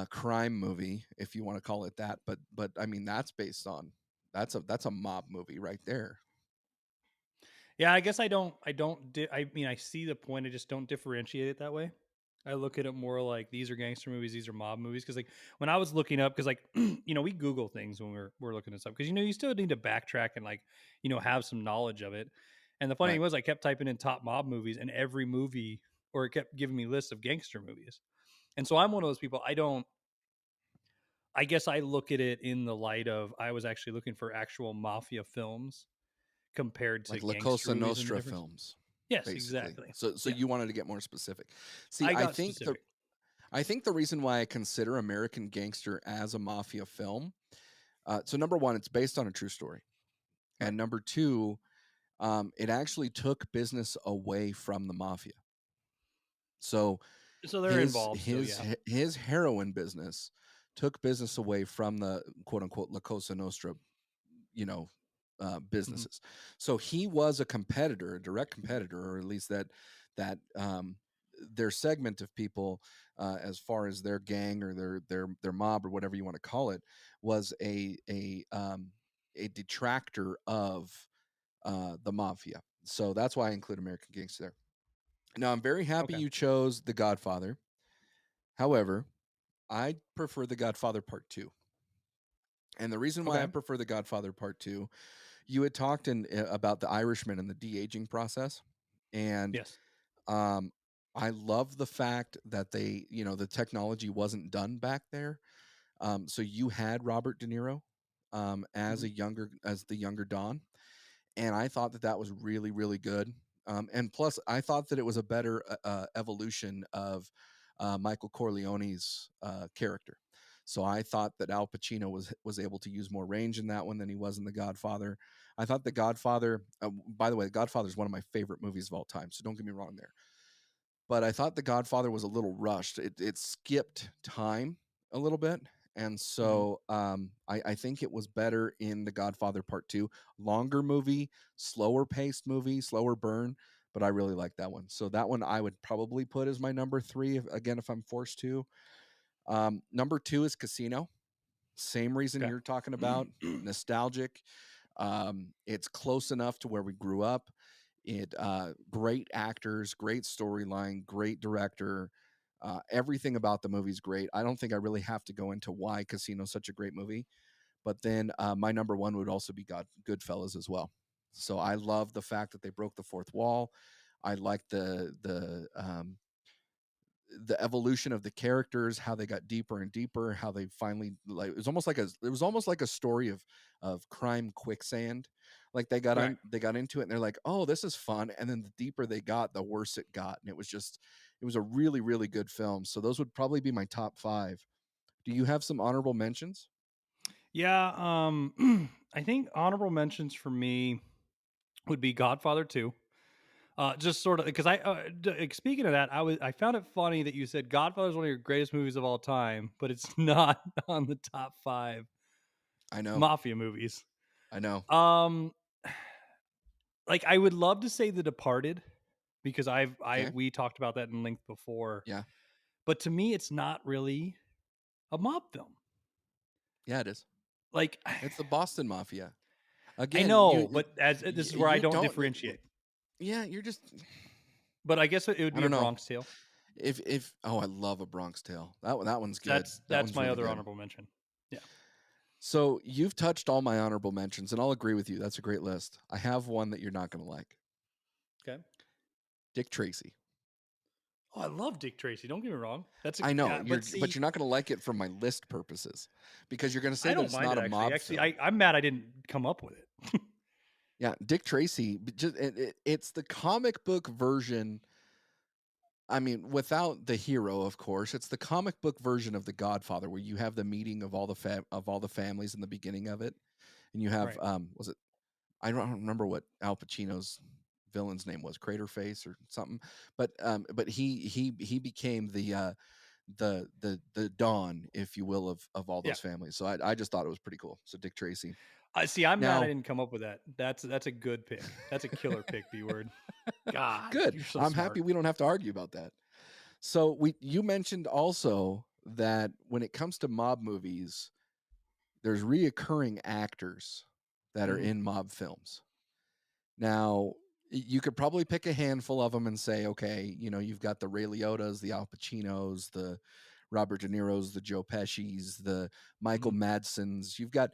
crime movie, if you want to call it that. But I mean, that's a mob movie right there. Yeah, I guess I mean, I see the point, I just don't differentiate it that way. I look at it more like these are gangster movies, these are mob movies. Because like, when I was looking up, because like, we Google things when we're looking at stuff, because you still need to backtrack and like, have some knowledge of it. And the funny thing Right. was, I kept typing in top mob movies, and every movie, or it kept giving me lists of gangster movies. And so I'm one of those people, I guess I look at it in the light of, I was actually looking for actual mafia films compared to Like La gangster Cosa movies, and the Nostra difference. films, Yes, basically. exactly. So Yeah, you wanted to get more specific. See, I I got think the specific. I think the reason why I consider American Gangster as a mafia film, so number one, it's based on a true story, Right. and number two, it actually took business away from the mafia. So So they're his involved still, his yeah. his heroin business took business away from the quote unquote La Cosa Nostra, you know, Mhm, businesses. So he was a competitor, a direct competitor, or at least that their segment of people, as far as their gang or their mob or whatever you want to call it, was a detractor of the mafia. So that's why I include American Gangster there. Now I'm very happy okay, you chose The Godfather. However, I prefer The Godfather Part 2. And the reason why I okay, prefer The Godfather Part 2, you had talked about the Irishman and the de-aging process. And yes, um, I love the fact that the technology wasn't done back there. So you had Robert De Niro mhm, as the younger Don, and I thought that that was really really good. And plus, I thought that it was a better evolution of Michael Corleone's character. So I thought that Al Pacino was able to use more range in that one than he was in The Godfather. I thought The Godfather. By the way, The Godfather is one of my favorite movies of all time. So don't get me wrong there. But I thought The Godfather was a little rushed. It skipped time a little bit, and mhm. so I think it was better in The Godfather Part Two. Longer movie, slower paced movie, slower burn, but I really like that one. So that one I would probably put as my number three if I'm forced to. Number two is Casino. Same reason Okay. you're talking about, nostalgic. It's close enough to where we grew up. Great actors, great storyline, great director. Everything about the movie's great. I don't think I really have to go into why Casino's such a great movie. But then my number one would also be Goodfellas as well. So I love the fact that they broke the fourth wall. I like the evolution of the characters, how they got deeper and deeper, how they finally, like, it was almost like a story of crime quicksand. Like Right. they got into it and they're like, "Oh, this is fun." And then the deeper they got, the worse it got. And it was a really really good film. So those would probably be my top 5. Do you have some honorable mentions? Yeah, I think honorable mentions for me would be Godfather 2. Just sort of because speaking of that, I found it funny that you said Godfather is one of your greatest movies of all time, but it's not on the top 5 I know. mafia movies. I know. Um, like, I would love to say The Departed, because Okay. we talked about that in length before. Yeah. But to me, it's not really a mob film. Yeah, it is. Like It's the Boston Mafia. I Again, know, but as this is where I you don't don't differentiate. yeah, you're just But I guess it would I be a don't know. Bronx Tale. If oh, I love A Bronx Tale. That one's good. That That's one's my really other good. honorable mention. Yeah. So, you've touched all my honorable mentions, and I'll agree with you. That's a great list. I have one that you're not gonna like. Okay. Dick Tracy. Oh, I love Dick Tracy. Don't get me wrong. That's a I know, but but see, you're not gonna like it for my list purposes because you're gonna say I that don't it's mind not it a actually. mob Actually, film. I'm mad I didn't come up with it. Yeah, Dick Tracy, just it's the comic book version. I mean, without the hero, of course, it's the comic book version of The Godfather, where you have the meeting of all the families in the beginning of it, and you have Right. was it I don't remember what Al Pacino's villain's name was, Craterface or something, but he became the Don, if you will, of all Yeah. those families. So I just thought it was pretty cool. So Dick Tracy. I see. I'm mad I Now, didn't come up with that. That's a good pick. That's a killer pick. B word. God, good. you're so I'm happy smart. we don't have to argue about that. So we you mentioned also that when it comes to mob movies, there's reoccurring actors that are Mhm. in mob films. Now, you could probably pick a handful of them and say, okay, you've got the Ray Liotta's, the Al Pacinos, the Robert De Niro's, the Joe Pesci's, the Michael Mhm. Madsen's. You've got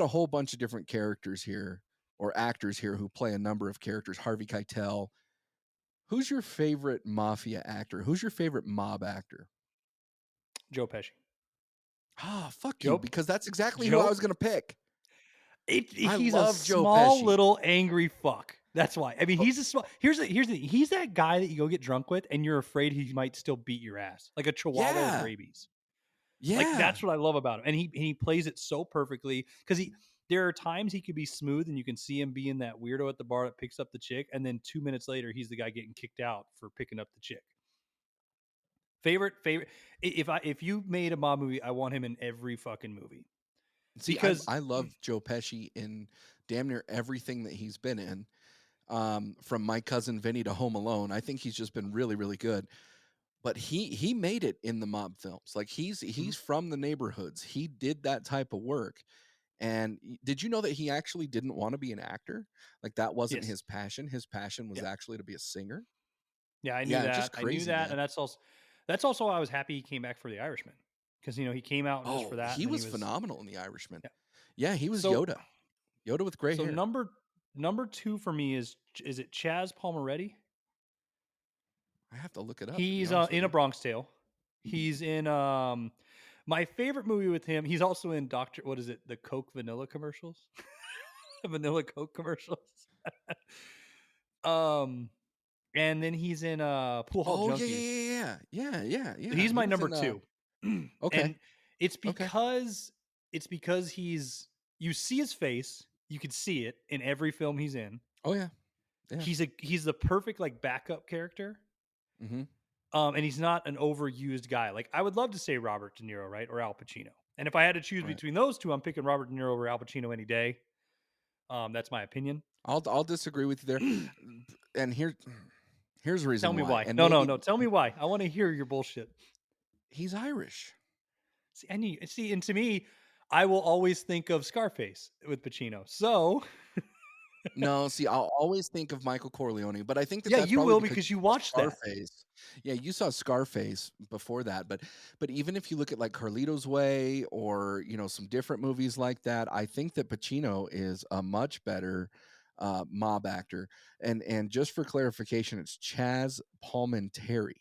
a whole bunch of different characters here or actors here who play a number of characters. Harvey Keitel. Who's your favorite mafia actor? Who's your favorite mob actor? Joe Pesci. Ah, fuck you, Joe. because that's exactly who I Joe. was gonna pick. I He's a love Joe small Pesci. little angry fuck. That's why. I mean, Oh, he's a small. Here's the. He's that guy that you go get drunk with, and you're afraid he might still beat your ass, like a chihuahua with yeah, rabies. Like yeah. that's what I love about him, and he plays it so perfectly because he. There are times he could be smooth, and you can see him being that weirdo at the bar that picks up the chick, and then 2 minutes later, he's the guy getting kicked out for picking up the chick. Favorite. If you made a mob movie, I want him in every fucking movie See, because I love Joe Pesci in damn near everything that he's been in. From My Cousin Vinny to Home Alone, I think he's just been really, really good. But he made it in the mob films. Like Mhm. he's from the neighborhoods. He did that type of work. And did you know that he actually didn't want to be an actor? Like that wasn't Yes, his passion. His passion was yeah. actually to be a singer. Yeah, I knew Yeah, just that. I knew crazy, that, man. and that's also why I was happy he came back for The Irishman because he came out just for Oh, that, he and then he was was phenomenal in The Irishman. yeah. Yeah, he was So Yoda. Yoda with gray so hair. number two for me is it Chaz Palminteri? I have to look it up, to be He's honest with in A you. Bronx Tale. He's in my favorite movie with him. He's also in Doctor. What is it? The Coke Vanilla commercials, the Vanilla Coke commercials. um, and then he's in Pool Hall Oh, yeah, Junkies. yeah, yeah, yeah. Yeah, yeah, yeah. He's He my was number in, 2. okay, And it's okay. because he's you see his face, you can see it in every film he's in. Oh, yeah, yeah. He's the perfect, like, backup character, Mhm. and he's not an overused guy. Like, I would love to say Robert De Niro, right, or Al Pacino. And if I had to choose Right. between those 2, I'm picking Robert De Niro over Al Pacino any day. That's my opinion. I'll disagree with you there. And here's the Tell reason me why, why. and No, no, maybe no, tell me why. I wanna hear your bullshit. he's Irish. See, and to me, I will always think of Scarface with Pacino. So No, see, I'll always think of Michael Corleone, but I think that yeah, that's you probably will because because you you watched saw that. Scarface. Yeah, you saw Scarface before that, but even if you look at, like, Carlito's Way or, some different movies like that, I think that Pacino is a much better, mob actor, and just for clarification, it's Chaz Palminteri,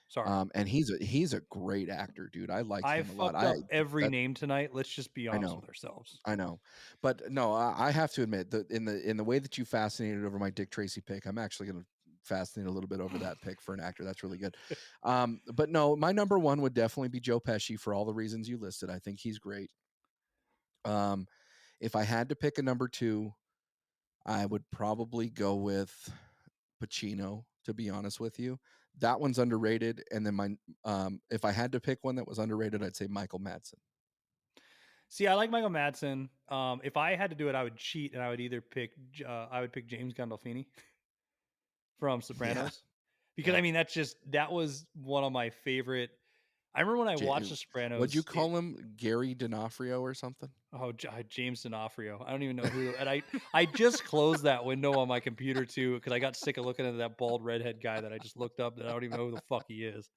Sorry. and he's a great actor, dude. I like I him a lot. fucked up every That name tonight. Let's just be I honest know. with ourselves. I know. But no, I have to admit that in the way that you fascinated over my Dick Tracy pick, I'm actually gonna fascinate a little bit over that pick for an actor. That's really good. But no, my number one would definitely be Joe Pesci for all the reasons you listed. I think he's great. Um, if I had to pick a number two, I would probably go with Pacino, to be honest with you. That one's underrated. And then if I had to pick one that was underrated, I'd say Michael Madsen. See, I like Michael Madsen. If I had to do it, I would cheat and I would either pick I would pick James Gandolfini from Yeah. Sopranos. because I Yep. mean that was one of my favorite. I remember when I Ja watched The What'd you Sopranos. call him? Gary D'Onofrio or something? James D'Onofrio. I don't even know who. And I just closed that window on my computer too because I got sick of looking at that bald redhead guy that I just looked up that I don't even know who the fuck he is.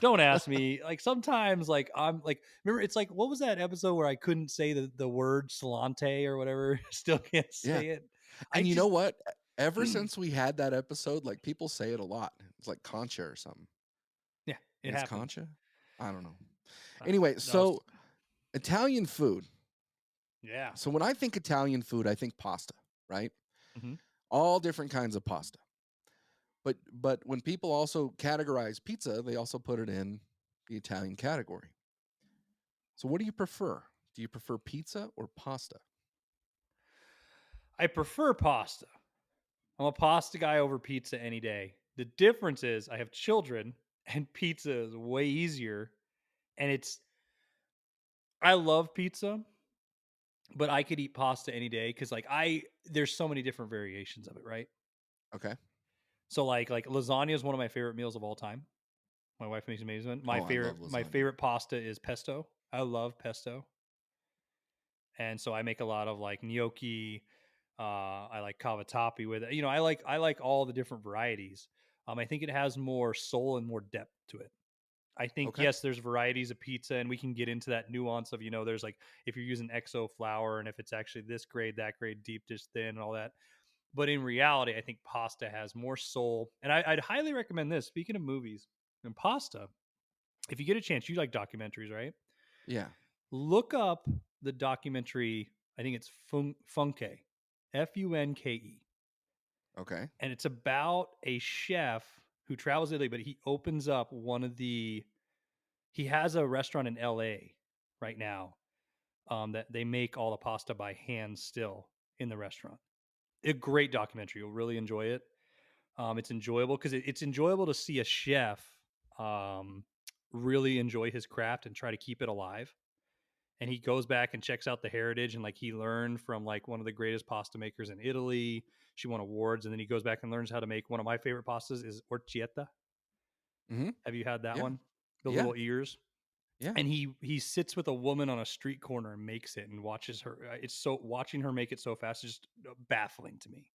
Don't ask me. Like sometimes, like I'm like, remember, it's like what was that episode where I couldn't say the word salante or whatever? Still can't Yeah. say it. I And you know just what? Ever since we had that episode, like, people say it a lot. It's like Concha or something. yeah, I it think it's happens. Concha? I don't know. I don't know. Anyway, No, so Italian food. yeah. So when I think Italian food, I think pasta, right? Mhm. All different kinds of pasta. But when people also categorize pizza, they also put it in the Italian category. So what do you prefer? Do you prefer pizza or pasta? I prefer pasta. I'm a pasta guy over pizza any day. The difference is I have children and pizza is way easier and it's I love pizza, but I could eat pasta any day cuz like I there's so many different variations of it, right? Okay. So like lasagna is one of my favorite meals of all time. My wife makes amazing. Oh, I love My lasagna. favorite pasta is pesto. I love pesto. And so I make a lot of like gnocchi. I like cavatappi with it. You know, I like all the different varieties. I think it has more soul and more depth to it. I think Okay. yes, there's varieties of pizza, and we can get into that nuance of there's like if you're using XO flour and if it's actually this grade, that grade, deep dish thin, and all that. But in reality, I think pasta has more soul, and I'd highly recommend this. Speaking of movies and pasta, if you get a chance, you like documentaries, right? Yeah. Look up the documentary. I think it's Funke, Funke, Okay. and it's about a chef who travels Italy, but he opens up one of the. He has a restaurant in L.A. right now that they make all the pasta by hand still in the restaurant. A great documentary. You'll really enjoy it. It's enjoyable because it's enjoyable to see a chef um, really enjoy his craft and try to keep it alive, and he goes back and checks out the heritage and like he learned from like one of the greatest pasta makers in Italy. She won awards, and then he goes back and learns how to make one of my favorite pastas is orchetta. Mhm. Have you had that Yeah. one? The Yeah. little ears. Yeah. And he sits with a woman on a street corner and makes it and watches her. It's so watching her make it so fast is just baffling to me.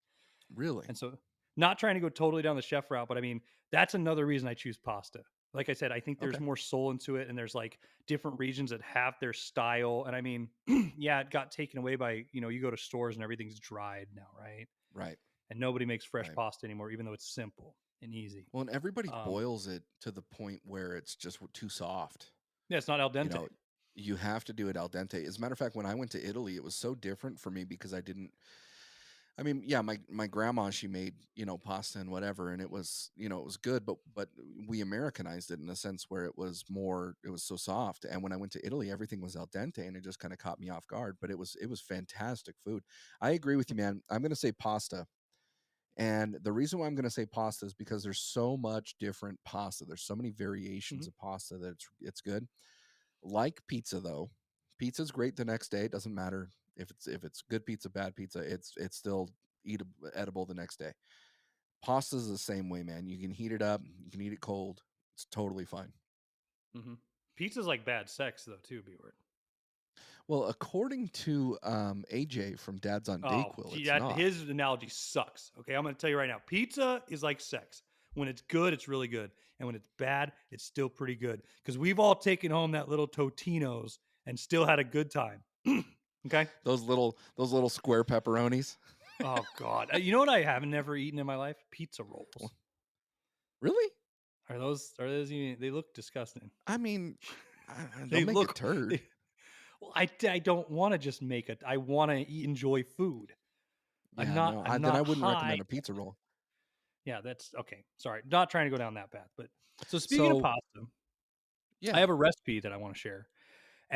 Really? And so, not trying to go totally down the chef route, but I mean, that's another reason I choose pasta. Like I said, I think there's Okay. more soul into it, and there's like different regions that have their style. And I mean, yeah, it got taken away by you go to stores and everything's dried now, right? Right. And nobody makes fresh Right. pasta anymore, even though it's simple and easy. Well, and everybody Um, boils it to the point where it's just too soft. yeah, it's not al You dente. know, you have to do it al dente. As a matter of fact, when I went to Italy, it was so different for me because I didn't. I mean, yeah, my grandma, she made, pasta and whatever, and it was, it was good, but we Americanized it in a sense where it was so soft. And when I went to Italy, everything was al dente, and it just kind of caught me off guard. But it was fantastic food. I agree with you, man. I'm gonna say pasta. And the reason why I'm going to say pasta is because there's so much different pasta. There's so many variations Mhm, of pasta that it's good. Like pizza though. Pizza's great the next day. It doesn't matter if it's good pizza, bad pizza, it's still edible the next day. Pasta's the same way, man. You can heat it up, you can eat it cold. It's totally fine. mhm. Pizza's like bad sex, though, too, B word. Well, according to AJ from Dad's on Oh, Dayquil, gee, it's that not. his analogy sucks. Okay, I'm going to tell you right now. Pizza is like sex. When it's good, it's really good, and when it's bad, it's still pretty good. Because we've all taken home that little Totino's and still had a good time. Okay. Those little square pepperonis. Oh God, you know what I have never eaten in my life? Pizza rolls. Really? Are those even? They look disgusting. I mean, They don't make a look. turd. They, well, I don't want to just make it. I want to enjoy food. Yeah, no, I'm then I not wouldn't high. recommend a pizza roll. Yeah, that's okay. Sorry, not trying to go down that path. But so speaking of So, pasta, I yeah, have a recipe that I want to share.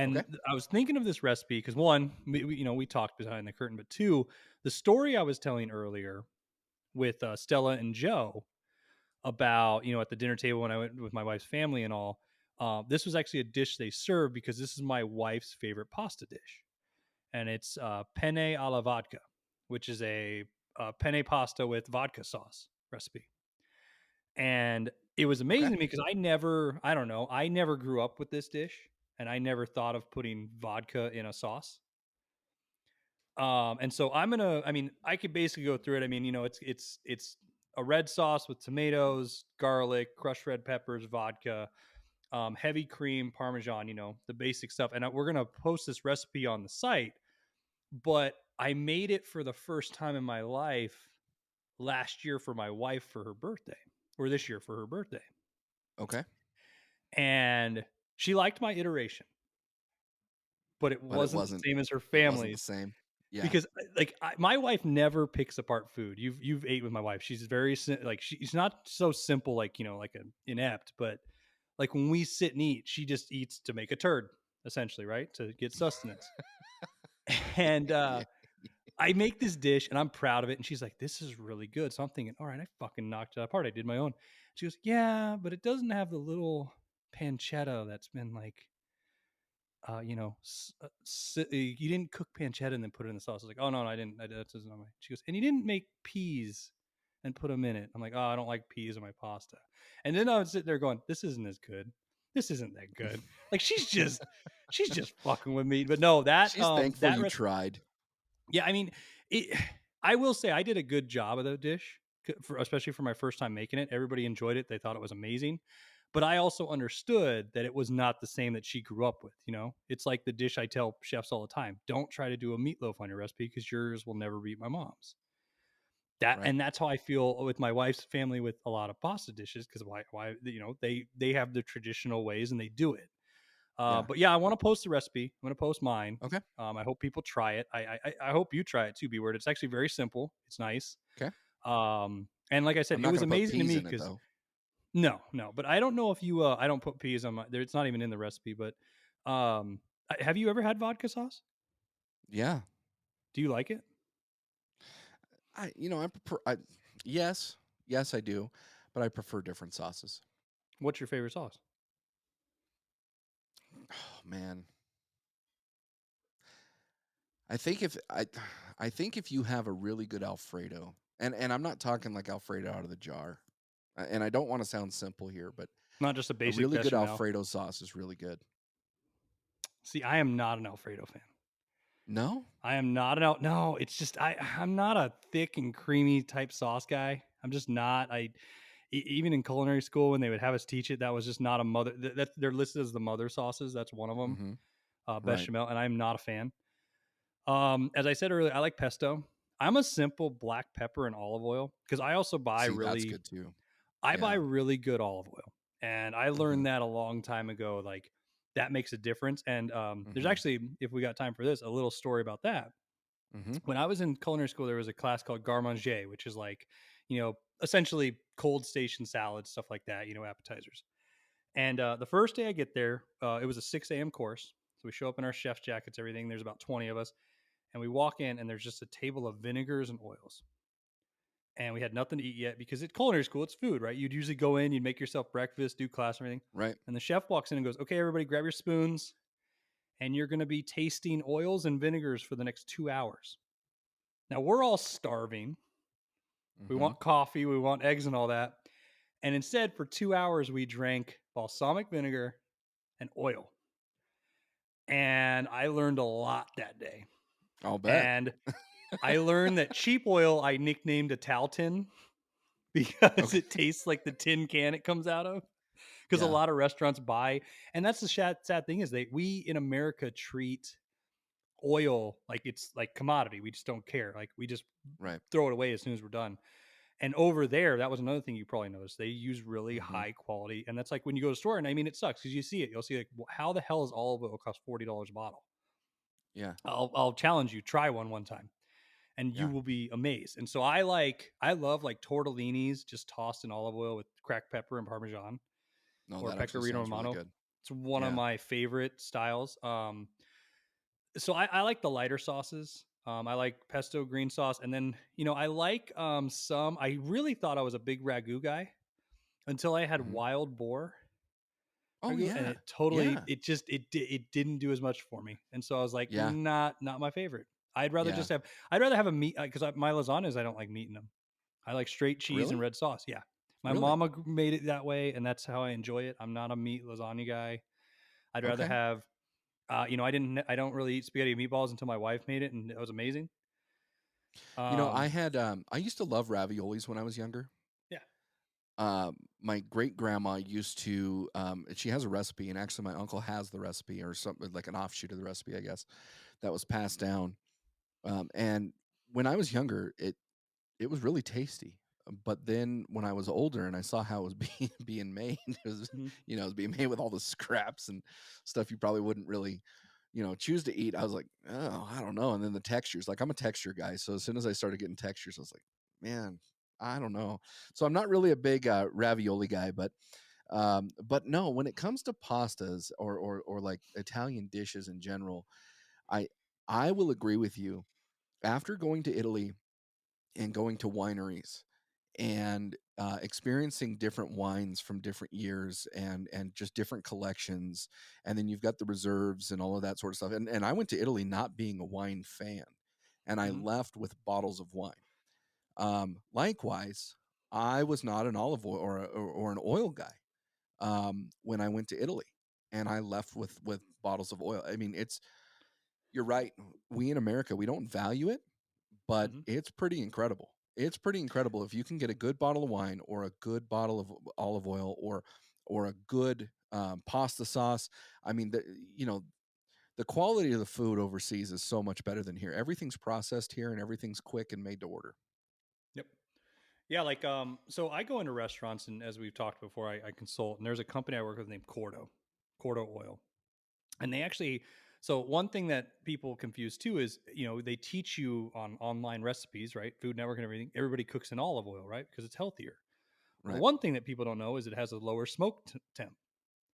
okay. And I was thinking of this recipe because one, we talked behind the curtain, but two, the story I was telling earlier with Stella and Joe about at the dinner table when I went with my wife's family and all. This was actually a dish they served because this is my wife's favorite pasta dish, and it's penne alla vodka, which is a penne pasta with vodka sauce recipe. And it was Okay. amazing to me because I don't know, I never grew up with this dish, and I never thought of putting vodka in a sauce. And so I mean, I could basically go through it. I mean, it's a red sauce with tomatoes, garlic, crushed red peppers, vodka, heavy cream, parmesan, the basic stuff. And we're gonna post this recipe on the site, but I made it for the first time in my life last year for my wife for her birthday, or this year for her birthday. Okay. And she liked my iteration, but it But wasn't the same as her it wasn't the family's. same. Yeah. Because, my wife never picks apart food. You've ate with my wife. She's very like, she's not so simple, like, like an inept, but like when we sit and eat, she just eats to make a turd, essentially, right? To get sustenance. And Yeah. I make this dish and I'm proud of it. And she's like, "This is really good." So I'm thinking, all right, I fucking knocked it apart. I did my own. She goes, "Yeah, but it doesn't have the little pancetta that's been like, you didn't cook pancetta and then put it in the sauce." I was like, "Oh no, no, I didn't. That doesn't know my." She goes, "And you didn't make peas and put them in it." I'm like, "Oh, I don't like peas in my pasta." And then I would sit there going, "This isn't as good. This isn't that good." Like she's just fucking with me. But no, She's thankful that you recipe, tried. yeah, I mean, it. I will say I did a good job of the dish, for especially for my first time making it. Everybody enjoyed it; they thought it was amazing. But I also understood that it was not the same that she grew up with. It's like the dish I tell chefs all the time: don't try to do a meatloaf on your recipe because yours will never beat my mom's. Right. And that's how I feel with my wife's family with a lot of pasta dishes, because they have the traditional ways and they do it. Yeah. But yeah, I want to post the recipe. I'm going to post mine. Okay. I hope people try it. I hope you try it too, B Word. It's actually very simple. It's nice. Okay. And like I said, I'm it not was gonna put amazing to peas me in it because though. no, no, but I don't know if you. I don't put peas on my. There, it's not even in the recipe. But have you ever had vodka sauce? Yeah. Do you like it? I prefer yes, yes I do, but I prefer different sauces. What's your favorite sauce? Oh man. I think if I I think if you have a really good Alfredo, and I'm not talking like Alfredo out of the jar. And I don't want to sound simple here, but Not just a a basic really good bechamel. Alfredo sauce is really good. See, I am not an Alfredo fan. No? I am not an out. No, it's just I'm not a thick and creamy type sauce guy. I'm just not. Even in culinary school when they would have us teach it, that was just not a mother. That they're listed as the mother sauces. That's one of them, Mhm. Right. bechamel, and I'm not a fan. As I said earlier, I like pesto. I'm a simple black pepper and olive oil because See, that's good too. I buy Yeah. really good olive oil, and I Mhm. learned that a long time ago. Like that makes a difference. And there's Mhm. actually, if we got time for this, a little story about that. Mhm. When I was in culinary school, there was a class called garde manger, which is like, essentially cold station salads, stuff like that, appetizers. And the first day I get there, it was a 6 a.m. course. So we show up in our chef's jackets, everything. There's about 20 of us. And we walk in, and there's just a table of vinegars and oils. And we had nothing to eat yet because at culinary school, it's food, right? You'd usually go in, you'd make yourself breakfast, do class and everything. Right. And the chef walks in and goes, "Okay, everybody, grab your spoons. And you're going to be tasting oils and vinegars for the next 2 hours." Now we're all starving. We Mhm. want coffee, we want eggs and all that. And instead, for 2 hours, we drank balsamic vinegar and oil. And I learned a lot that day. I'll bet. And I learned that cheap oil I nicknamed a towel tin because Okay. it tastes like the tin can it comes out of. Because a Yeah. lot of restaurants buy, and that's the sad thing is we in America treat oil like it's like commodity. We just don't care. Like we just Right. throw it away as soon as we're done. And over there, that was another thing you probably noticed. They use really Mhm. high quality, and that's like when you go to the store. And I mean, it sucks because you see it. You'll see like, how the hell is olive oil cost $40 a bottle? Yeah. I'll challenge you. Try one time, and you Yeah. will be amazed. And so I love like tortellinis just tossed in olive oil with cracked pepper and parmesan, No, or that actually pecorino sounds really romano. good. It's one of Yeah. my favorite styles. So I like the lighter sauces. I like pesto green sauce, and then I like some. I really thought I was a big ragu guy until I had Mhm. wild boar Oh, ragu, and yeah. it Yeah. it didn't do as much for me, and so I was like, Yeah. not my favorite. Yeah. I'd rather have a meat because my lasagnas I don't like meat in them. I like straight cheese and Really? red sauce. Yeah, My Really? mama made it that way, and that's how I enjoy it. I'm not a meat lasagna guy. I'd rather Okay. have, I don't really eat spaghetti and meatballs until my wife made it, and it was amazing. I Um, had I used to love raviolis when I was younger. yeah. My great grandma used to she has a recipe, and actually my uncle has the recipe or something like an offshoot of the recipe, I guess, that was passed down. And when I was younger, it was really tasty. But then when I was older and I saw how it was being made, it was Mhm. it was being made with all the scraps and stuff you probably wouldn't really, choose to eat. I was like, oh, I don't know. And then the textures, like I'm a texture guy, so as soon as I started getting textures, I was like, man, I don't know. So I'm not really a big ravioli guy, but no, when it comes to pastas or like Italian dishes in general, I I will agree with you. After going to Italy and going to wineries and experiencing different wines from different years and just different collections, and then you've got the reserves and all of that sort of stuff. And I went to Italy not being a wine fan, and I Mhm. left with bottles of wine. Likewise, I was not an olive oil or an oil guy when I went to Italy, and I left with bottles of oil. I mean, it's you're right. We in America, we don't value it, but Mhm. it's pretty incredible. It's pretty incredible if you can get a good bottle of wine or a good bottle of olive oil or a good pasta sauce. I mean, the quality of the food overseas is so much better than here. Everything's processed here and everything's quick and made to order. Yep. Yeah, so I go into restaurants, and as we've talked before, I consult, and there's a company I work with named Cordo Oil, and they actually. So one thing that people confuse too is, they teach you on online recipes, right? Food Network and everything. Everybody cooks in olive oil, right? Because it's healthier. Well, Right. one thing that people don't know is it has a lower smoke temp.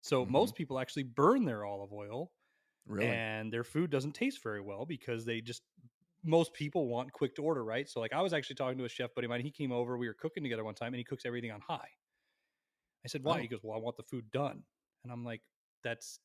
So Hmm. most people actually burn their olive oil, Really. and their food doesn't taste very well because they just most people want quick to order, right? So like I was actually talking to a chef buddy of mine. He came over, we were cooking together one time, and he cooks everything on high. I said, "Why?" He Oh, goes, "Well, I want the food done." And I'm like, "That's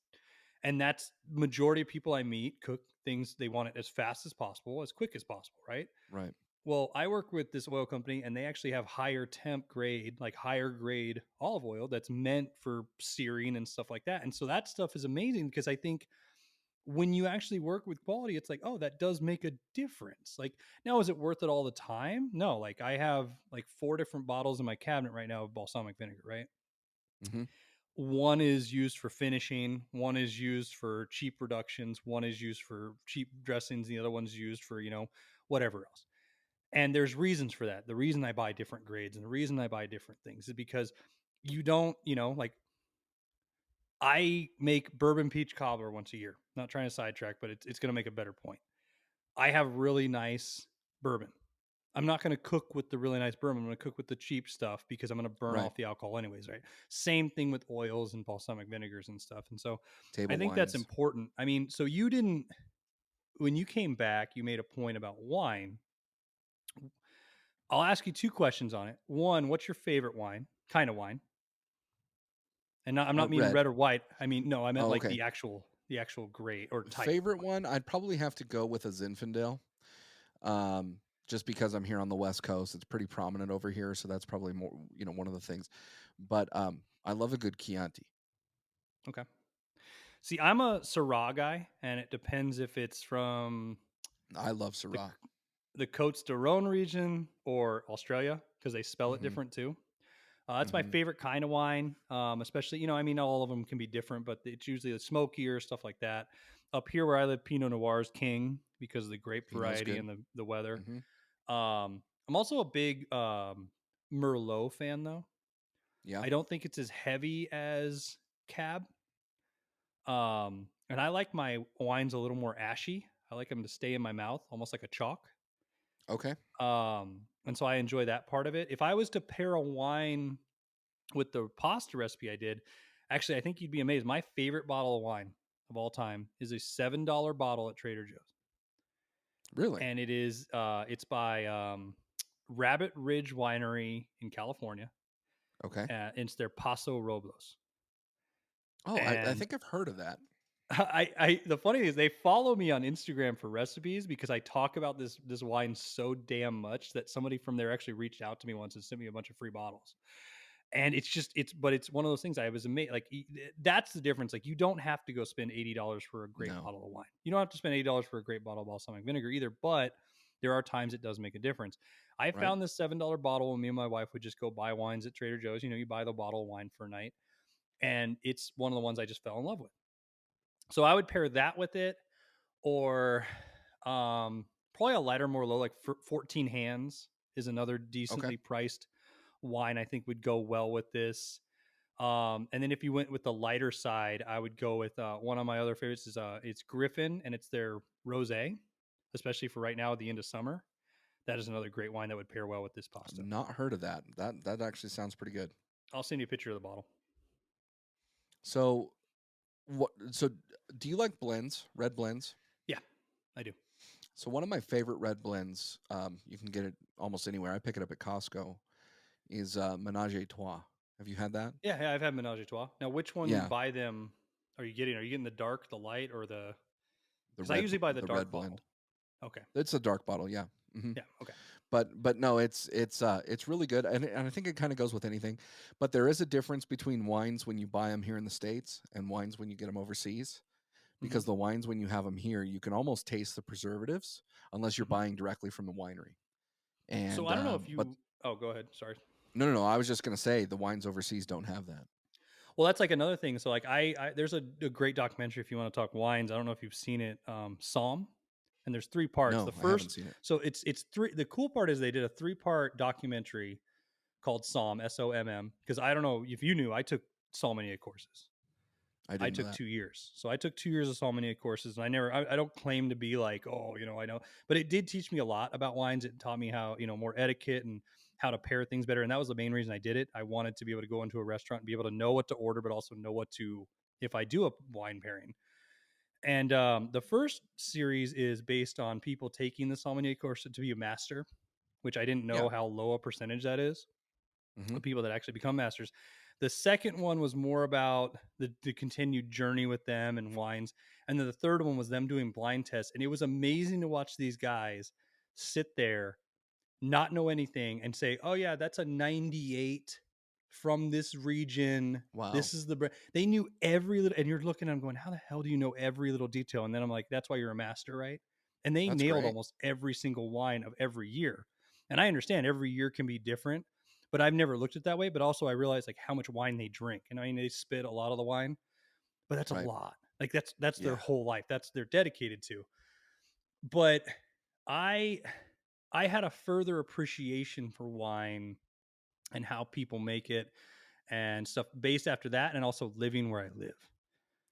that's majority of people I meet cook things, they want it as fast as possible, as quick as possible, right?" right. Well, I work with this oil company, and they actually have higher temp grade, like higher grade olive oil that's meant for searing and stuff like that. And so that stuff is amazing because I think when you actually work with quality, it's like, oh, that does make a difference. Like, now, is it worth it all the time? No. Like, I have like four different bottles in my cabinet right now of balsamic vinegar, right? Hmm. One is used for finishing, one is used for cheap reductions, one is used for cheap dressings, the other one's used for, whatever else. And there's reasons for that. The reason I buy different grades and the reason I buy different things is because you don't, like I make bourbon peach cobbler once a year. Not trying to sidetrack, but it's going to make a better point. I have really nice bourbon. I'm not going to cook with the really nice bourbon. I'm going to cook with the cheap stuff because I'm going to burn Right. off the alcohol anyways, right? Same thing with oils and balsamic vinegars and stuff. And so I Table think that's wines. important. I mean, so you didn't, when you came back, you made a point about wine. I'll ask you two questions on it. One, what's your favorite wine? Kind of wine. And I'm not meaning Red. red or white. I mean, no, I meant Oh, like okay. the actual grade or type of Favorite wine. one, I'd probably have to go with a Zinfandel. Just because I'm here on the West Coast, it's pretty prominent over here, so that's probably more, one of the things. But I love a good Chianti. Okay. See, I'm a Syrah guy, and it depends if it's from I love the Syrah. the Côtes d'Aron region or Australia because they spell it Hmm. different too. That's my Hmm. favorite kind of wine, especially, I mean, all of them can be different, but it's usually the smokier stuff like that. Up here where I live, Pinot Noir is king because of the grape Pinot's variety good. and the weather. Hmm. I'm also a big Merlot fan, though. Yeah. I don't think it's as heavy as Cab. And I like my wines a little more ashy. I like them to stay in my mouth, almost like a chalk. Okay. And so I enjoy that part of it. If I was to pair a wine with the pasta recipe I did, actually, I think you'd be amazed. My favorite bottle of wine of all time is a $7 bottle at Trader Joe's, Really? and it's by Rabbit Ridge Winery in California. Okay. It's their Paso Robles, Oh, I and think I've heard of that. the funny thing is they follow me on Instagram for recipes because I talk about this wine so damn much that somebody from there actually reached out to me once and sent me a bunch of free bottles. and it's one of those things I was amazed. Like that's the difference. Like you don't have to go spend $80 for a great No. bottle of wine. You don't have to spend $80 for a great bottle of balsamic vinegar either. But there are times it does make a difference. I Right? found this $7 bottle when me and my wife would just go buy wines at Trader Joe's. You know, you buy the bottle of wine for a night, and it's one of the ones I just fell in love with. So I would pair that with it, or probably a lighter, more low, like 14 hands is another Okay. decently priced wine I think would go well with this. And then if you went with the lighter side, I would go with one of my other favorites is it's Griffin, and it's their rosé, especially for right now at the end of summer. That is another great wine that would pair well with this I've pasta. not heard of that. That actually sounds pretty good. I'll send you a picture of the bottle. So so do you like blends, red blends? Yeah, I do. So one of my favorite red blends, you can get it almost anywhere. I pick it up at Costco. Is Menage a Trois. Have you had that? Yeah, yeah, I've had Menage a Trois. Now, which one Yeah, by them are you getting? Are you getting the dark, the light, or the? the Because I usually buy the the red dark blend. bottle. Okay. It's a dark bottle, yeah. Yeah. Okay. But no, it's really good, and I think it kind of goes with anything. But there is a difference between wines when you buy them here in the states and wines when you get them overseas. Hmm. Because the wines when you have them here, you can almost taste the preservatives unless you're Hmm. buying directly from the winery. So And I don't know if but you. Oh, go ahead. Sorry. no. I was just gonna say the wines overseas don't have that. Well, that's like another thing. So like I there's a great documentary if you want to talk wines. I don't know if you've seen it. Psalm, and there's three parts. The No, I haven't first, seen it. so it's three. The cool part is they did a 3-part documentary called Psalm, SOMM. Because I don't know if you knew, I took sommelier courses. I I didn't know took that. 2 years. So I took 2 years of sommelier courses, and I don't claim to be like, oh, I know, but it did teach me a lot about wines. It taught me how, more etiquette and how to pair things better. And that was the main reason I did it. I wanted to be able to go into a restaurant and be able to know what to order, but also know what to, if I do a wine pairing. And the first series is based on people taking the sommelier course to be a master, which I didn't Yeah. know how low a percentage that is Hmm. of people that actually become masters. The second one was more about the continued journey with them and wines. And then the third one was them doing blind tests. And it was amazing to watch these guys sit there, not know anything, and say, oh, yeah, that's a 98 from this region. Wow. This is the brand. They knew every little, and you're looking, I'm going, how the hell do you know every little detail? And then I'm like, that's why you're a master, right? And they That's nailed great. almost every single wine of every year. And I understand every year can be different, but I've never looked at that way. But also I realized like how much wine they drink. And I mean, they spit a lot of the wine, but that's a Right. lot. Like that's their Yeah. whole life. That's they're dedicated to. But I I had a further appreciation for wine and how people make it and stuff based after that, and also living where I live,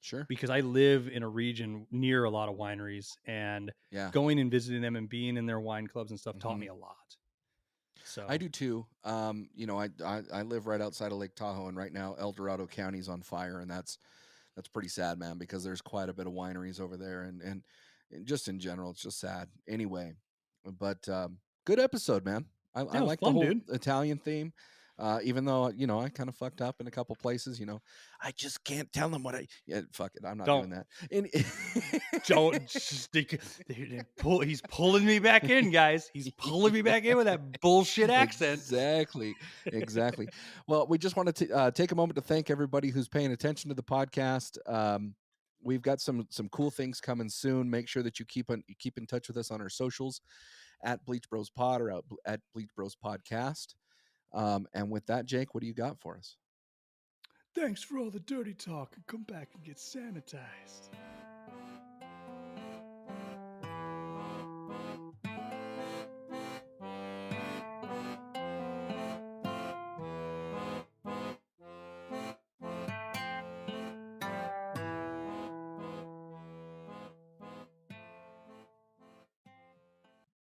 Sure. because I live in a region near a lot of wineries, and Yeah. going and visiting them and being in their wine clubs and stuff taught Hmm. me a lot. I So do too. I live right outside of Lake Tahoe, and right now El Dorado County's on fire, and that's pretty sad, man, because there's quite a bit of wineries over there, and just in general, it's just sad. Anyway, but good episode, man. I yeah, it was like the fun, whole dude. Italian theme, even though I kind of fucked up in a couple places. I just can't tell them what I. Yeah, fuck it, I'm not Don't doing that. And don't stick. He's pulling me back in, guys. He's pulling me back in with that bullshit accent. Exactly, exactly. Well, we just wanted to take a moment to thank everybody who's paying attention to the podcast. We've got some cool things coming soon. Make sure that you keep in touch with us on our socials at Bleach Bros Pod or at Bleach Bros Podcast. And with that, Jake, what do you got for us? Thanks for all the dirty talk, and come back and get sanitized.